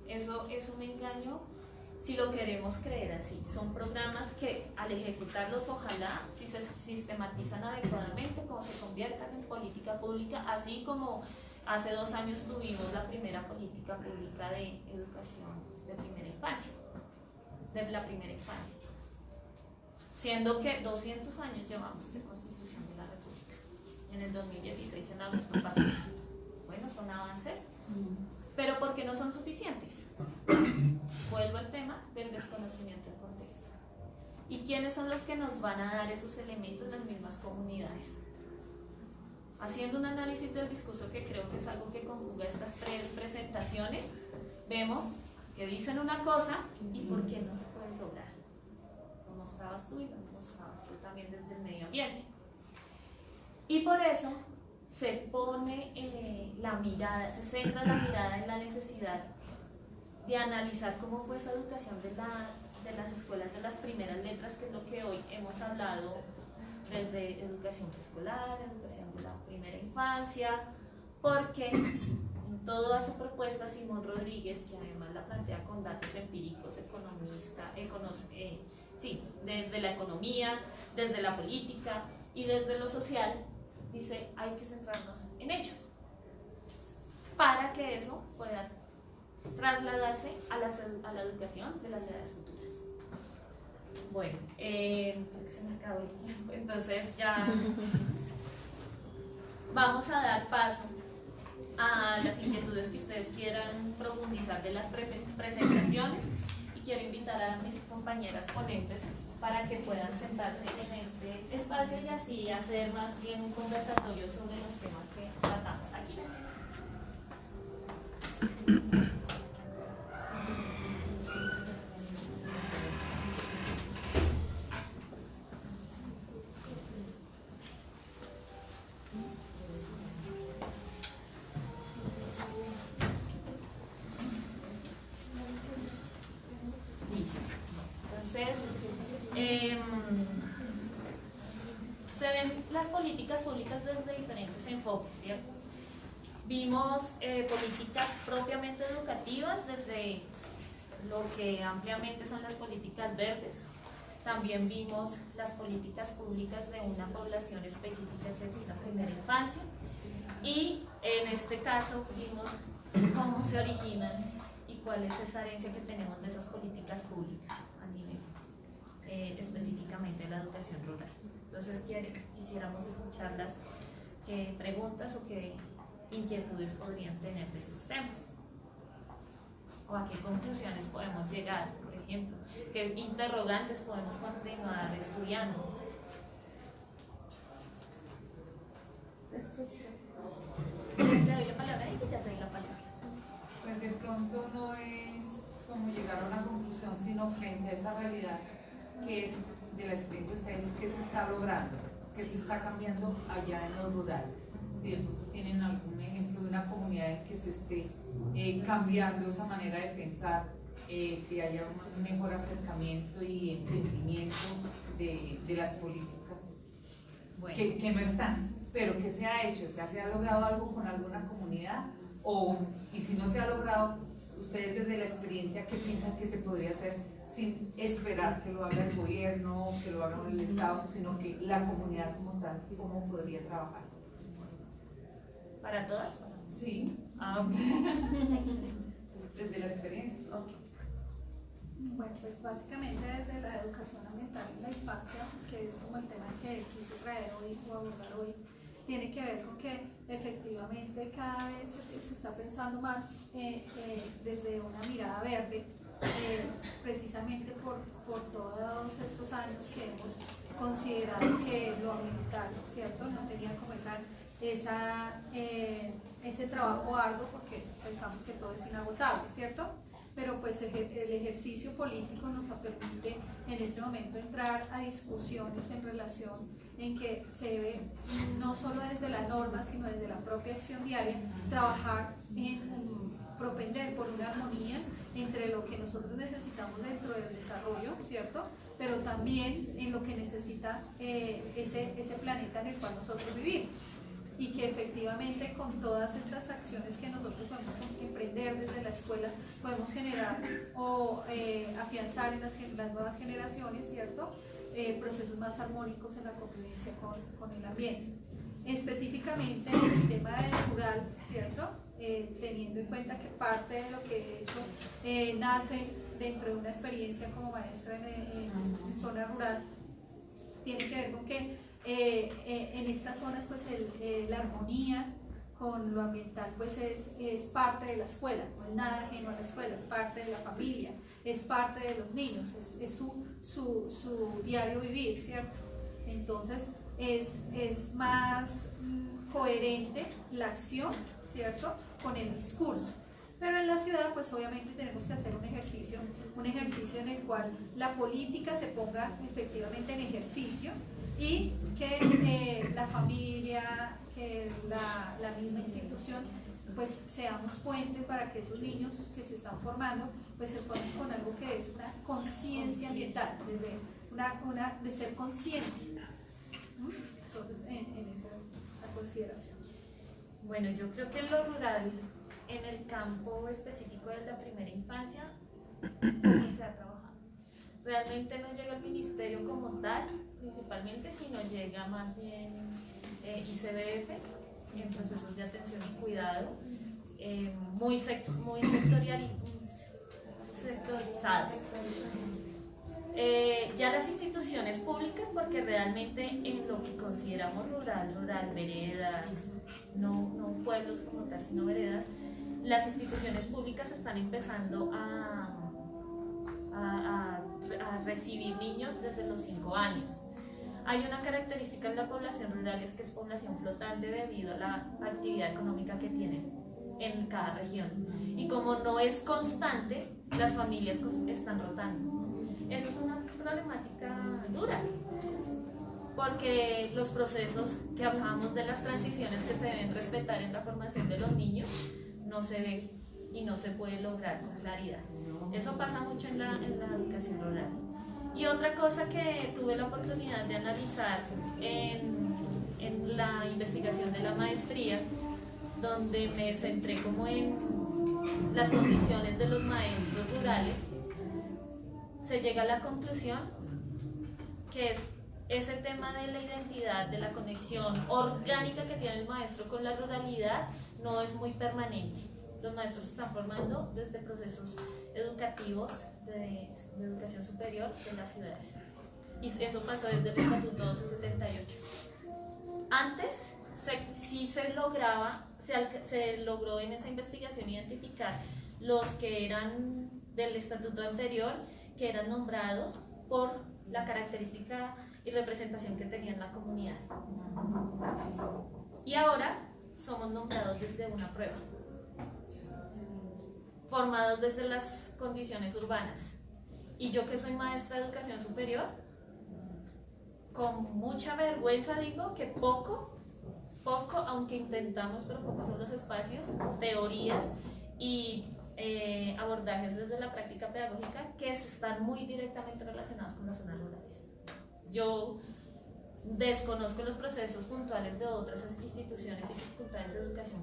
Eso es un engaño si lo queremos creer así. Son programas que al ejecutarlos, ojalá, si se sistematizan adecuadamente, como se conviertan en política pública, así como hace 2 años tuvimos la primera política pública de educación de primera infancia, siendo que 200 años llevamos de Constitución de la República. En el 2016 en agosto pasó eso. Bueno, son avances, pero ¿por qué no son suficientes? Vuelvo al tema del desconocimiento del contexto. ¿Y quiénes son los que nos van a dar esos elementos? Las mismas comunidades. Haciendo un análisis del discurso, que creo que es algo que conjuga estas 3 presentaciones, vemos que dicen una cosa y por qué no se puede lograr. Lo mostrabas tú y lo mostrabas tú también desde el medio ambiente. Y por eso se pone la mirada, se centra la mirada en la necesidad de analizar cómo fue esa educación de las escuelas de las primeras letras, que es lo que hoy hemos hablado desde educación preescolar, educación de la primera infancia, porque en toda su propuesta Simón Rodríguez, que además la plantea con datos empíricos, desde la economía, desde la política y desde lo social, dice hay que centrarnos en ellos, para que eso pueda trasladarse a la educación de las edades futuras. Bueno, se me acabó el tiempo, entonces ya vamos a dar paso a las inquietudes que ustedes quieran profundizar de las presentaciones, y quiero invitar a mis compañeras ponentes para que puedan sentarse en este espacio y así hacer más bien un conversatorio sobre los temas que tratamos aquí. Se ven las políticas públicas desde diferentes enfoques, ¿cierto? Vimos políticas propiamente educativas desde lo que ampliamente son las políticas verdes. También vimos las políticas públicas de una población específica desde la primera infancia. Y en este caso vimos cómo se originan y cuál es esa herencia que tenemos de esas políticas públicas a nivel específicamente de la educación rural. Entonces quisiéramos escucharlas, qué preguntas o qué inquietudes podrían tener de estos temas o a qué conclusiones podemos llegar, por ejemplo, qué interrogantes podemos continuar estudiando. Le doy la palabra a ella y ya te doy la palabra. Pues de pronto no es como llegar a una conclusión, sino frente a esa realidad que es de la experiencia de ustedes, que se está logrando, que se está cambiando allá en lo rural. Si de pronto tienen algún ejemplo de una comunidad en que se esté cambiando esa manera de pensar, que haya un mejor acercamiento y entendimiento de las políticas, Bueno. que no están, pero que se ha hecho, o sea, se ha logrado algo con alguna comunidad, y si no se ha logrado, ustedes desde la experiencia, ¿qué piensan que se podría hacer sin esperar que lo haga el gobierno, que lo haga el Estado, sino que la comunidad como tal, cómo podría trabajar? ¿Para todas? Sí. Ah, ok. Desde la experiencia. Ok. Bueno, pues básicamente desde la educación ambiental en la infancia, que es como el tema que quise traer hoy o abordar hoy, tiene que ver con que efectivamente cada vez se está pensando más desde una mirada verde, precisamente por todos estos años que hemos considerado que lo ambiental, ¿cierto?, no tenía como ese trabajo arduo, porque pensamos que todo es inagotable, ¿cierto? Pero pues el ejercicio político nos permite en este momento entrar a discusiones en relación en que se debe, no solo desde la norma, sino desde la propia acción diaria, trabajar en propender por una armonía entre lo que nosotros necesitamos dentro del desarrollo, ¿cierto?, pero también en lo que necesita ese planeta en el cual nosotros vivimos. Y que efectivamente con todas estas acciones que nosotros podemos emprender desde la escuela, podemos generar o afianzar en las nuevas generaciones, ¿cierto?, procesos más armónicos en la convivencia con el ambiente. Específicamente en el tema rural, ¿cierto?, teniendo en cuenta que parte de lo que he hecho nace dentro de una experiencia como maestra en zona rural, tiene que ver con que en estas zonas pues la armonía con lo ambiental pues es parte de la escuela, no es nada ajeno a la escuela, es parte de la familia, es parte de los niños, es su diario vivir, ¿cierto? Entonces es más coherente la acción, ¿cierto?, con el discurso. Pero en la ciudad, pues obviamente tenemos que hacer un ejercicio en el cual la política se ponga efectivamente en ejercicio y que la familia, que la misma institución, pues seamos puentes para que esos niños que se están formando, pues se formen con algo que es una conciencia ambiental, desde de ser consciente. Entonces, en esa consideración. Bueno, yo creo que en lo rural, en el campo específico de la primera infancia, poco se ha trabajado. Realmente no llega el ministerio como tal, principalmente, sino llega más bien ICBF, en procesos de atención y cuidado, muy sectorizados. Ya las instituciones públicas, porque realmente en lo que consideramos rural, veredas, no pueblos como tal, sino veredas, las instituciones públicas están empezando a recibir niños desde los 5 años. Hay una característica en la población rural, es que es población flotante debido a la actividad económica que tienen en cada región. Y como no es constante, las familias están rotando. Eso es una problemática dura, porque los procesos que hablábamos de las transiciones que se deben respetar en la formación de los niños no se ven y no se puede lograr con claridad. Eso pasa mucho en la educación rural. Y otra cosa que tuve la oportunidad de analizar en la investigación de la maestría, donde me centré como en las condiciones de los maestros rurales, se llega a la conclusión que es ese tema de la identidad, de la conexión orgánica que tiene el maestro con la ruralidad, no es muy permanente. Los maestros se están formando desde procesos educativos de educación superior de las ciudades. Y eso pasó desde el Estatuto 1278. Antes sí se logró en esa investigación identificar los que eran del estatuto anterior, que eran nombrados por la característica y representación que tenían la comunidad. Y ahora somos nombrados desde una prueba, formados desde las condiciones urbanas. Y yo, que soy maestra de educación superior, con mucha vergüenza digo que poco, aunque intentamos, pero pocos son los espacios, teorías y abordajes desde la práctica pedagógica que están muy directamente relacionados con las zonas rurales. Yo desconozco los procesos puntuales de otras instituciones y facultades de educación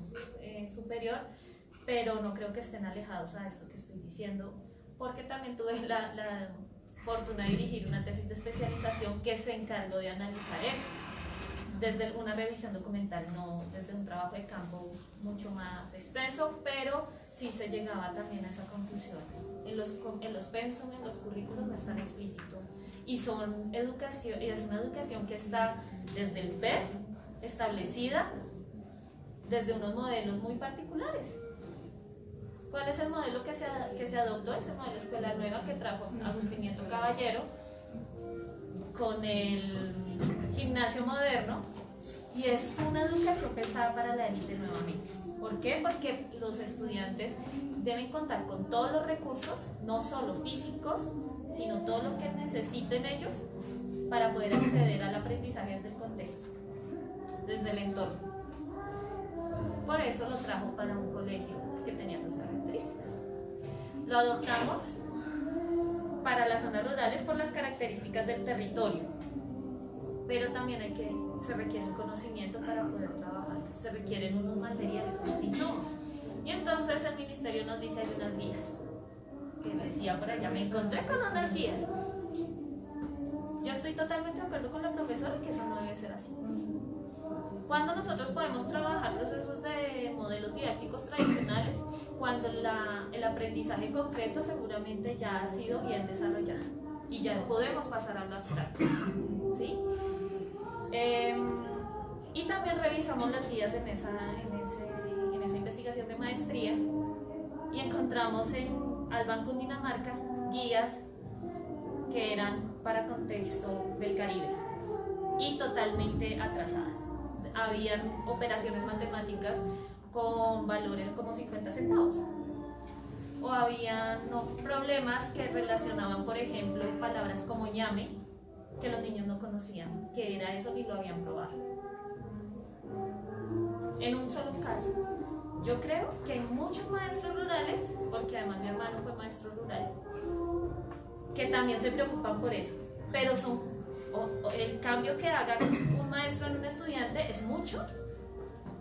superior, pero no creo que estén alejados a esto que estoy diciendo, porque también tuve la fortuna de dirigir una tesis de especialización que se encargó de analizar eso, desde una revisión documental, no desde un trabajo de campo mucho más extenso, pero sí se llegaba también a esa conclusión. En los pensum, en los currículos no es tan explícito, y es una educación que está desde el PER establecida desde unos modelos muy particulares. ¿Cuál es el modelo que se adoptó? Es el modelo Escuela Nueva que trajo Agustín Nieto Caballero con el gimnasio moderno, y es una educación pensada para la élite nuevamente. ¿Por qué? Porque los estudiantes deben contar con todos los recursos, no solo físicos, sino todo lo que necesiten ellos para poder acceder al aprendizaje desde el contexto, desde el entorno. Por eso lo trajo para un colegio que tenía esas características. Lo adoptamos para las zonas rurales por las características del territorio, pero también se requiere un conocimiento para poder trabajar, se requieren unos materiales, unos insumos, y entonces el ministerio nos dice: hay unas guías, que decía por allá, me encontré con unas guías. Yo estoy totalmente de acuerdo con la profesora que eso no debe ser así. Cuando nosotros podemos trabajar procesos de modelos didácticos tradicionales, cuando el aprendizaje concreto seguramente ya ha sido bien desarrollado y ya podemos pasar a lo abstracto, ¿sí? Y también revisamos las guías en esa investigación de maestría, y encontramos en Alban, Cundinamarca, guías que eran para contexto del Caribe y totalmente atrasadas. Habían operaciones matemáticas con valores como 50 centavos, o habían problemas que relacionaban, por ejemplo, palabras como ñame, que los niños no conocían qué era eso ni lo habían probado. En un solo caso, yo creo que hay muchos maestros rurales, porque además mi hermano fue maestro rural, que también se preocupan por eso, pero el cambio que haga un maestro en un estudiante es mucho,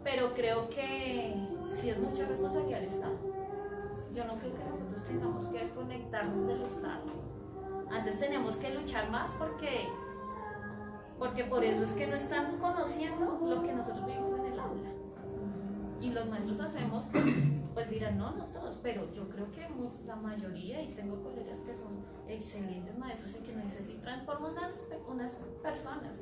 pero creo que sí es mucha responsabilidad del Estado. Yo no creo que nosotros tengamos que desconectarnos del Estado. Antes teníamos que luchar más porque por eso es que no están conociendo lo que nosotros vivimos en el aula. Y los maestros hacemos, pues dirán, no todos, pero yo creo que la mayoría, y tengo colegas que son excelentes maestros y que no dicen, sí transforman unas personas,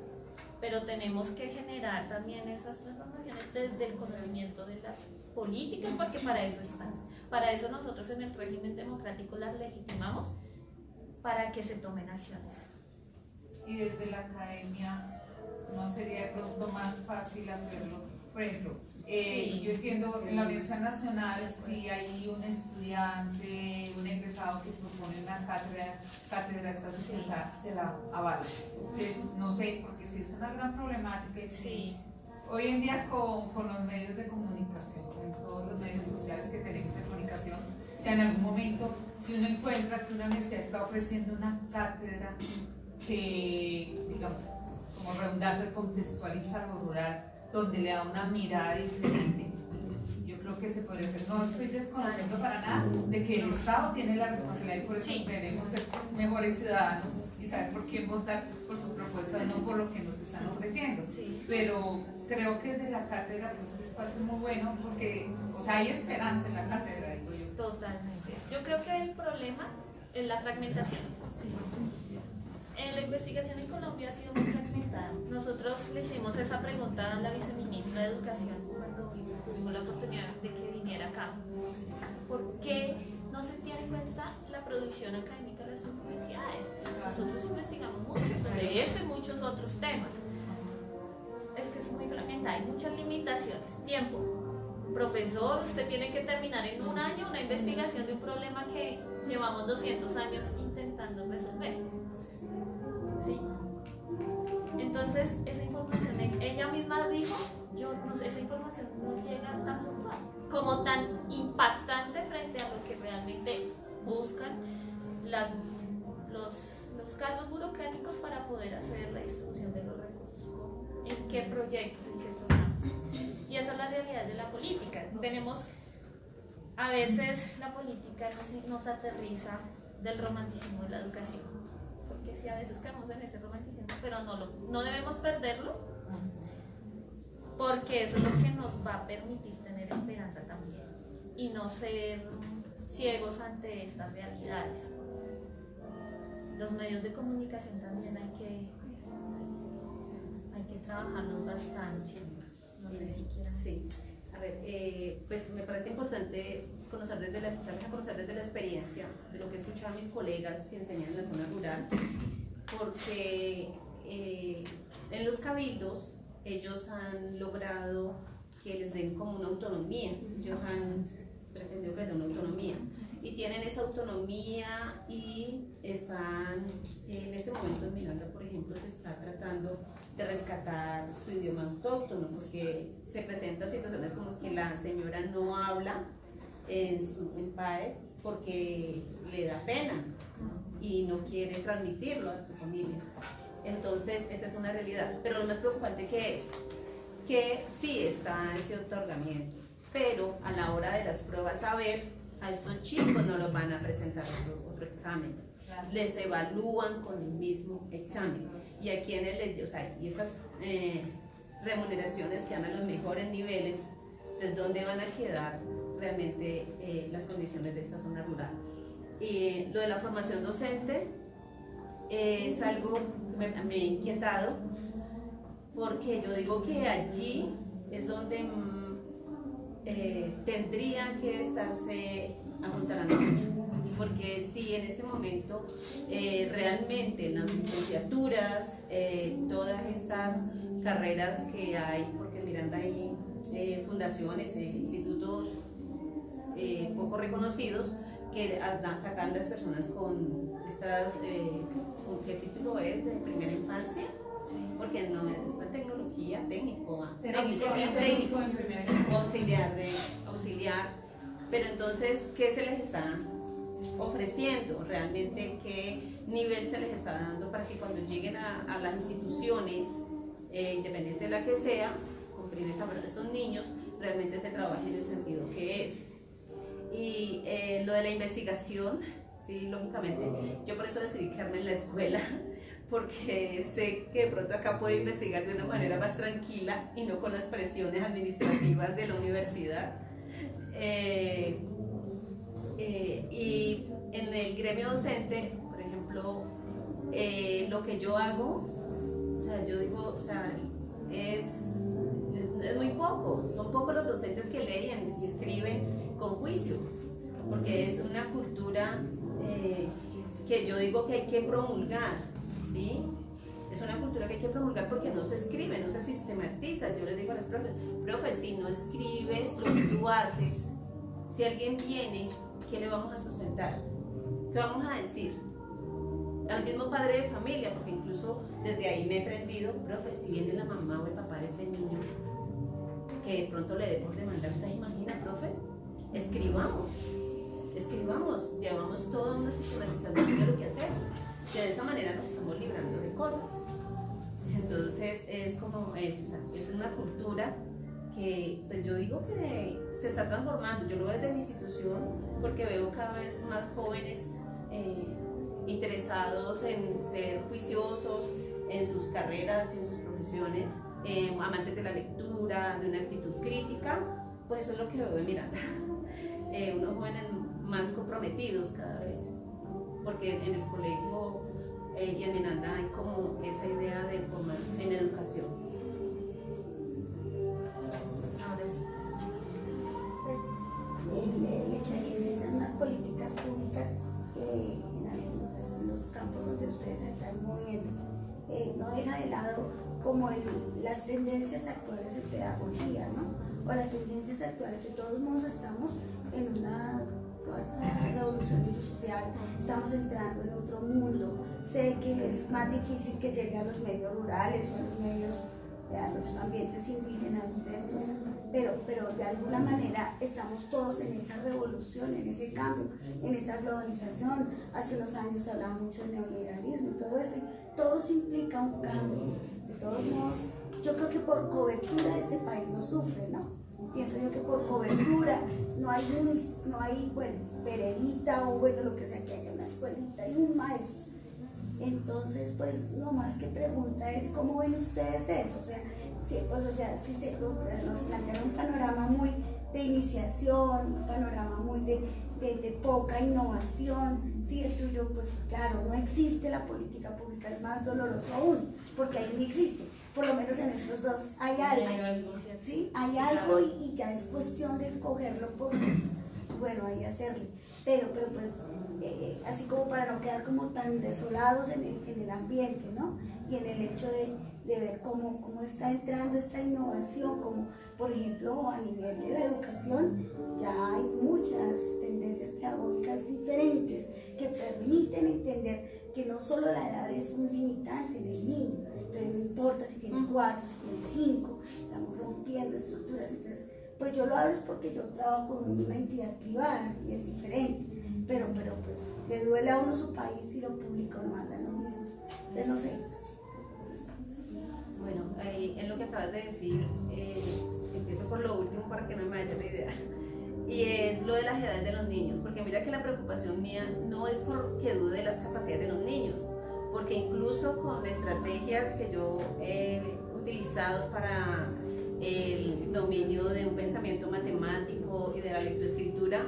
pero tenemos que generar también esas transformaciones desde el conocimiento de las políticas, porque para eso están. Para eso nosotros en el régimen democrático las legitimamos, para que se tomen acciones. Y desde la academia, ¿no sería de pronto más fácil hacerlo? Por ejemplo, sí. Yo entiendo, en la Universidad Nacional, si hay un estudiante, un egresado que propone una cátedra está sujetada, se la avala. Entonces, no sé, porque sí es una gran problemática. Sí. Hoy en día con los medios de comunicación, con todos los medios sociales que tenemos de comunicación, si en algún momento, si uno encuentra que una universidad está ofreciendo una cátedra que, digamos, como redundancia, contextualiza lo rural, donde le da una mirada diferente, yo creo que se podría hacer. No estoy desconociendo para nada de que el Estado tiene la responsabilidad, y por eso debemos ser mejores ciudadanos y saber por quién votar por sus propuestas, no por lo que nos están ofreciendo. Sí. Pero creo que desde la cátedra, pues este espacio es muy bueno porque, o sea, hay esperanza en la cátedra, digo yo. Totalmente. Yo creo que el problema es la fragmentación. La investigación en Colombia ha sido muy fragmentada. Nosotros le hicimos esa pregunta a la viceministra de Educación cuando tuvimos la oportunidad de que viniera acá. ¿Por qué no se tiene en cuenta la producción académica de las universidades? Nosotros investigamos mucho sobre esto y muchos otros temas. Es que es muy fragmentada, hay muchas limitaciones. Tiempo. Profesor, usted tiene que terminar en un año una investigación de un problema que llevamos 200 años intentando resolver. ¿Sí? Entonces, esa información, ella misma dijo, yo no sé, esa información no llega tan puntual, como tan impactante frente a lo que realmente buscan los cargos burocráticos para poder hacer la distribución de los recursos, en qué proyectos, en qué programas. Y esa es la realidad de la política. Tenemos, a veces la política nos aterriza del romanticismo de la educación, porque sí, a veces caemos en ese romanticismo, pero no debemos perderlo, porque eso es lo que nos va a permitir tener esperanza también y no ser ciegos ante estas realidades. Los medios de comunicación también hay que trabajarlos bastante. No sé si quieran. Sí. A ver, pues me parece importante conocer desde la experiencia de lo que he escuchado a mis colegas que enseñan en la zona rural, porque en los cabildos ellos han logrado que les den como una autonomía, ellos han pretendido que les den una autonomía y tienen esa autonomía y están en este momento en Miranda, por ejemplo, se está tratando de rescatar su idioma autóctono, porque se presentan situaciones como que la señora no habla en PAES porque le da pena y no quiere transmitirlo a su familia. Entonces, esa es una realidad. Pero lo más preocupante que es que sí está ese otorgamiento, pero a la hora de las pruebas, a estos chicos no los van a presentar otro examen. Les evalúan con el mismo examen. Y a quienes y esas remuneraciones que dan a los mejores niveles, entonces, ¿dónde van a quedar realmente las condiciones de esta zona rural? Y lo de la formación docente es algo que me ha inquietado, porque yo digo que allí es donde tendría que estarse apuntalando mucho, porque si en este momento realmente las licenciaturas, todas estas carreras que hay, porque en Miranda hay fundaciones, institutos poco reconocidos que sacan las personas con estas, ¿con qué título es? De primera infancia, porque no es una tecnología auxiliar, pero entonces, ¿qué se les está ofreciendo? Realmente, ¿qué nivel se les está dando para que cuando lleguen a las instituciones, independiente de la que sea, cumplir estos niños, realmente se trabaje en el sentido que es? Y lo de la investigación, sí, lógicamente, yo por eso decidí quedarme en la escuela, porque sé que de pronto acá puedo investigar de una manera más tranquila y no con las presiones administrativas de la universidad. Y en el gremio docente, por ejemplo, lo que yo hago, o sea, yo digo, o sea, es muy poco, son pocos los docentes que leen y escriben con juicio, porque es una cultura que yo digo que hay que promulgar, ¿sí? Es una cultura que hay que promulgar porque no se escribe, no se sistematiza. Yo les digo a los profes, profe, si no escribes lo que tú haces, si alguien viene, ¿qué le vamos a sustentar? ¿Qué vamos a decir? Al mismo padre de familia, porque incluso desde ahí me he aprendido, profe, si viene la mamá o el papá de este niño, que de pronto le dé por demandar, ¿usted imagina, profe? Escribamos, llevamos toda una sistematización de lo que hacemos, que de esa manera nos estamos librando de cosas. Entonces es como eso, o sea, es una cultura que pues yo digo que se está transformando. Yo lo veo desde mi institución porque veo cada vez más jóvenes interesados en ser juiciosos en sus carreras, en sus profesiones, amantes de la lectura, de una actitud crítica, pues eso es lo que veo de Miranda. Unos jóvenes más comprometidos cada vez, porque en el colegio y en Miranda hay como esa idea de formar en educación. Pues el hecho de que existan unas políticas públicas en los campos donde ustedes se están moviendo no deja de lado como las tendencias actuales de pedagogía, ¿no? O las tendencias actuales. De todos modos estamos en una cuarta revolución industrial, estamos entrando en otro mundo. Sé que es más difícil que llegue a los medios rurales o a los medios, a los ambientes indígenas, ¿cierto? Pero de alguna manera estamos todos en esa revolución, en ese cambio, en esa globalización. Hace unos años se hablaba mucho del neoliberalismo y todo eso, y todo eso implica un cambio. De todos modos, yo creo que por cobertura este país no sufre, ¿no? Pienso yo que por cobertura no hay bueno, veredita o bueno, lo que sea, que haya una escuelita y un maestro. Entonces, pues, no más que pregunta es, ¿cómo ven ustedes eso? O sea, si nos plantean un panorama muy de iniciación, un panorama muy de poca innovación, ¿sí? El tuyo, pues, claro, no existe la política pública, es más doloroso aún, porque ahí no existe. Por lo menos en estos dos hay algo, ¿sí? Hay algo y ya es cuestión de cogerlo por bueno, ahí hacerle. Pero pues, así como para no quedar como tan desolados en el ambiente, ¿no? Y en el hecho de ver cómo está entrando esta innovación, como por ejemplo a nivel de la educación, ya hay muchas tendencias pedagógicas diferentes que permiten entender que no solo la edad es un limitante del niño, entonces no importa si tiene 4, si tiene 5, estamos rompiendo estructuras. Entonces, pues yo lo hablo es porque yo trabajo con una entidad privada y es diferente, pero pues le duele a uno su país y lo público no anda lo mismo. Entonces no sé. Bueno, en lo que acabas de decir, empiezo por lo último para que no me vaya la idea, y es lo de las edades de los niños, porque mira que la preocupación mía no es porque dude de las capacidades de los niños, porque incluso con estrategias que yo he utilizado para el dominio de un pensamiento matemático y de la lectoescritura,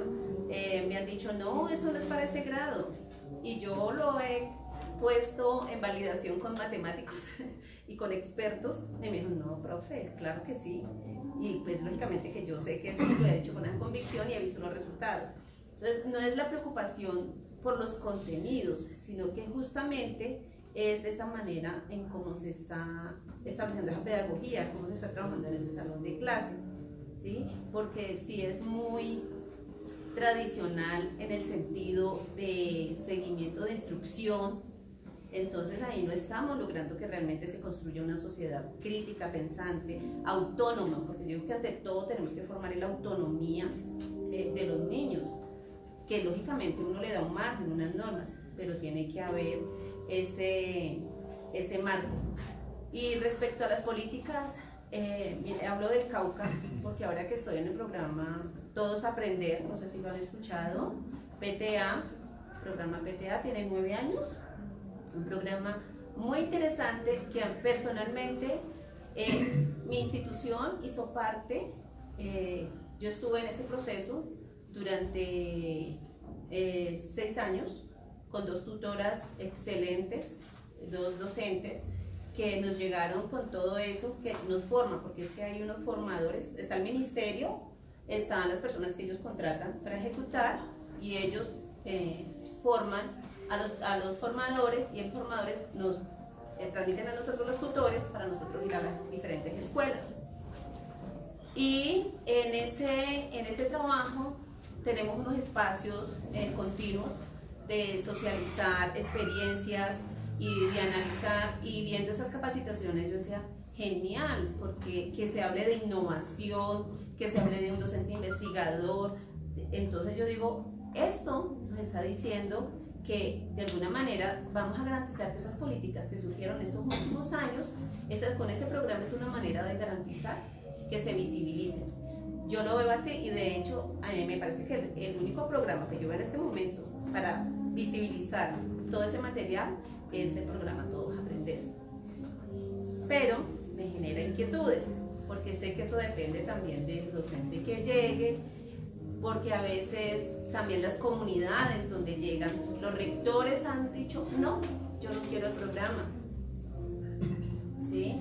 me han dicho, no, eso no es para ese grado, y yo lo he puesto en validación con matemáticos y con expertos, y me dijo, no, profe, claro que sí, y pues lógicamente que yo sé que sí, lo he hecho con una convicción y he visto los resultados. Entonces no es la preocupación por los contenidos, sino que justamente es esa manera en cómo se está estableciendo esa pedagogía, cómo se está trabajando en ese salón de clase, ¿sí? Porque sí es muy tradicional en el sentido de seguimiento de instrucción, entonces ahí no estamos logrando que realmente se construya una sociedad crítica, pensante, autónoma, porque yo creo que ante todo tenemos que formar en la autonomía de los niños, que lógicamente uno le da un margen, unas normas, pero tiene que haber ese marco. Y respecto a las políticas, mire, hablo del Cauca, porque ahora que estoy en el programa Todos Aprender, no sé si lo han escuchado, PTA, programa PTA, tiene 9 años, un programa muy interesante que personalmente mi institución hizo parte, yo estuve en ese proceso durante 6 años, con 2 tutoras excelentes, 2 docentes, que nos llegaron con todo eso, que nos forman, porque es que hay unos formadores, está el ministerio, están las personas que ellos contratan para ejecutar, y ellos forman a los formadores, y los formadores nos transmiten a nosotros los tutores para nosotros ir a las diferentes escuelas. Y en ese trabajo tenemos unos espacios continuos de socializar experiencias y de analizar, y viendo esas capacitaciones yo decía, genial, porque que se hable de innovación, que se hable de un docente investigador. Entonces yo digo, esto nos está diciendo que de alguna manera vamos a garantizar que esas políticas que surgieron estos últimos años, con ese programa es una manera de garantizar que se visibilicen. Yo lo veo así, y de hecho a mí me parece que el único programa que yo veo en este momento para visibilizar todo ese material es el programa Todos Aprender. Pero me genera inquietudes, porque sé que eso depende también del docente que llegue, porque a veces también las comunidades donde llegan, los rectores han dicho, no, yo no quiero el programa, ¿sí?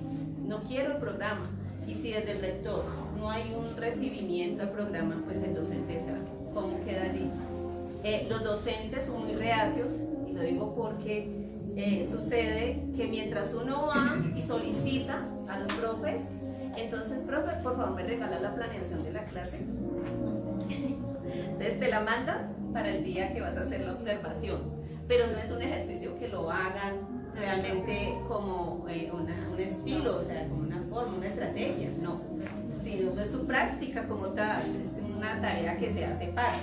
No quiero el programa. Y si desde el rector no hay un recibimiento al programa, pues el docente, o sea, ¿cómo queda allí? Los docentes son muy reacios, y lo digo porque sucede que mientras uno va y solicita a los profes, entonces, profe, por favor me regala la planeación de la clase. Entonces te la mandan para el día que vas a hacer la observación, pero no es un ejercicio que lo hagan realmente como un estilo, o sea, como una forma, una estrategia, no, sino que es su práctica como tal, es una tarea que se hace para.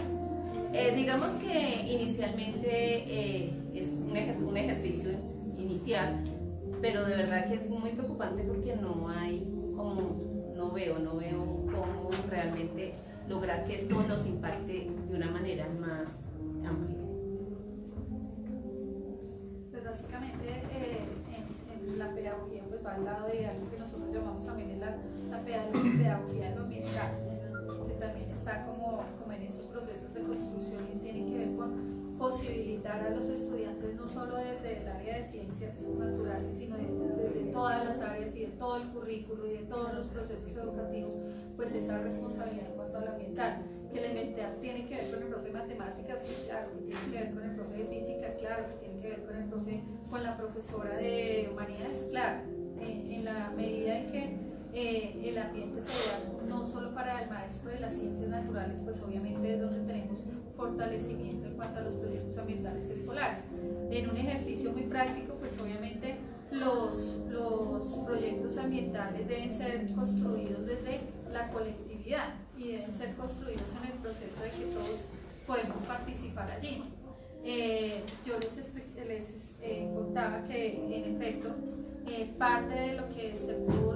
Digamos que inicialmente es un ejercicio inicial, pero de verdad que es muy preocupante porque no hay como, no veo cómo realmente lograr que esto nos impacte de una manera más amplia. Pues básicamente en la pedagogía pues va al lado de algo que nosotros llamamos también la pedagogía de lo ambiental, que también está como en esos procesos de construcción y tiene que ver con posibilitar a los estudiantes no solo desde el área de ciencias naturales, sino desde todas las áreas y de todo el currículo y de todos los procesos educativos, pues esa responsabilidad en cuanto a lo ambiental. Que el ambiental tiene que ver con el profe de matemáticas, sí, claro, que tiene que ver con el profe de física, claro, que tiene que ver con la profesora de humanidades, claro, en la medida en que el ambiente se da no solo para el maestro de las ciencias naturales, pues obviamente es donde tenemos fortalecimiento en cuanto a los proyectos ambientales escolares. En un ejercicio muy práctico, pues obviamente los proyectos ambientales deben ser construidos desde la colectividad y deben ser construidos en el proceso de que todos podemos participar allí. Yo les contaba que en efecto parte de lo que se pudo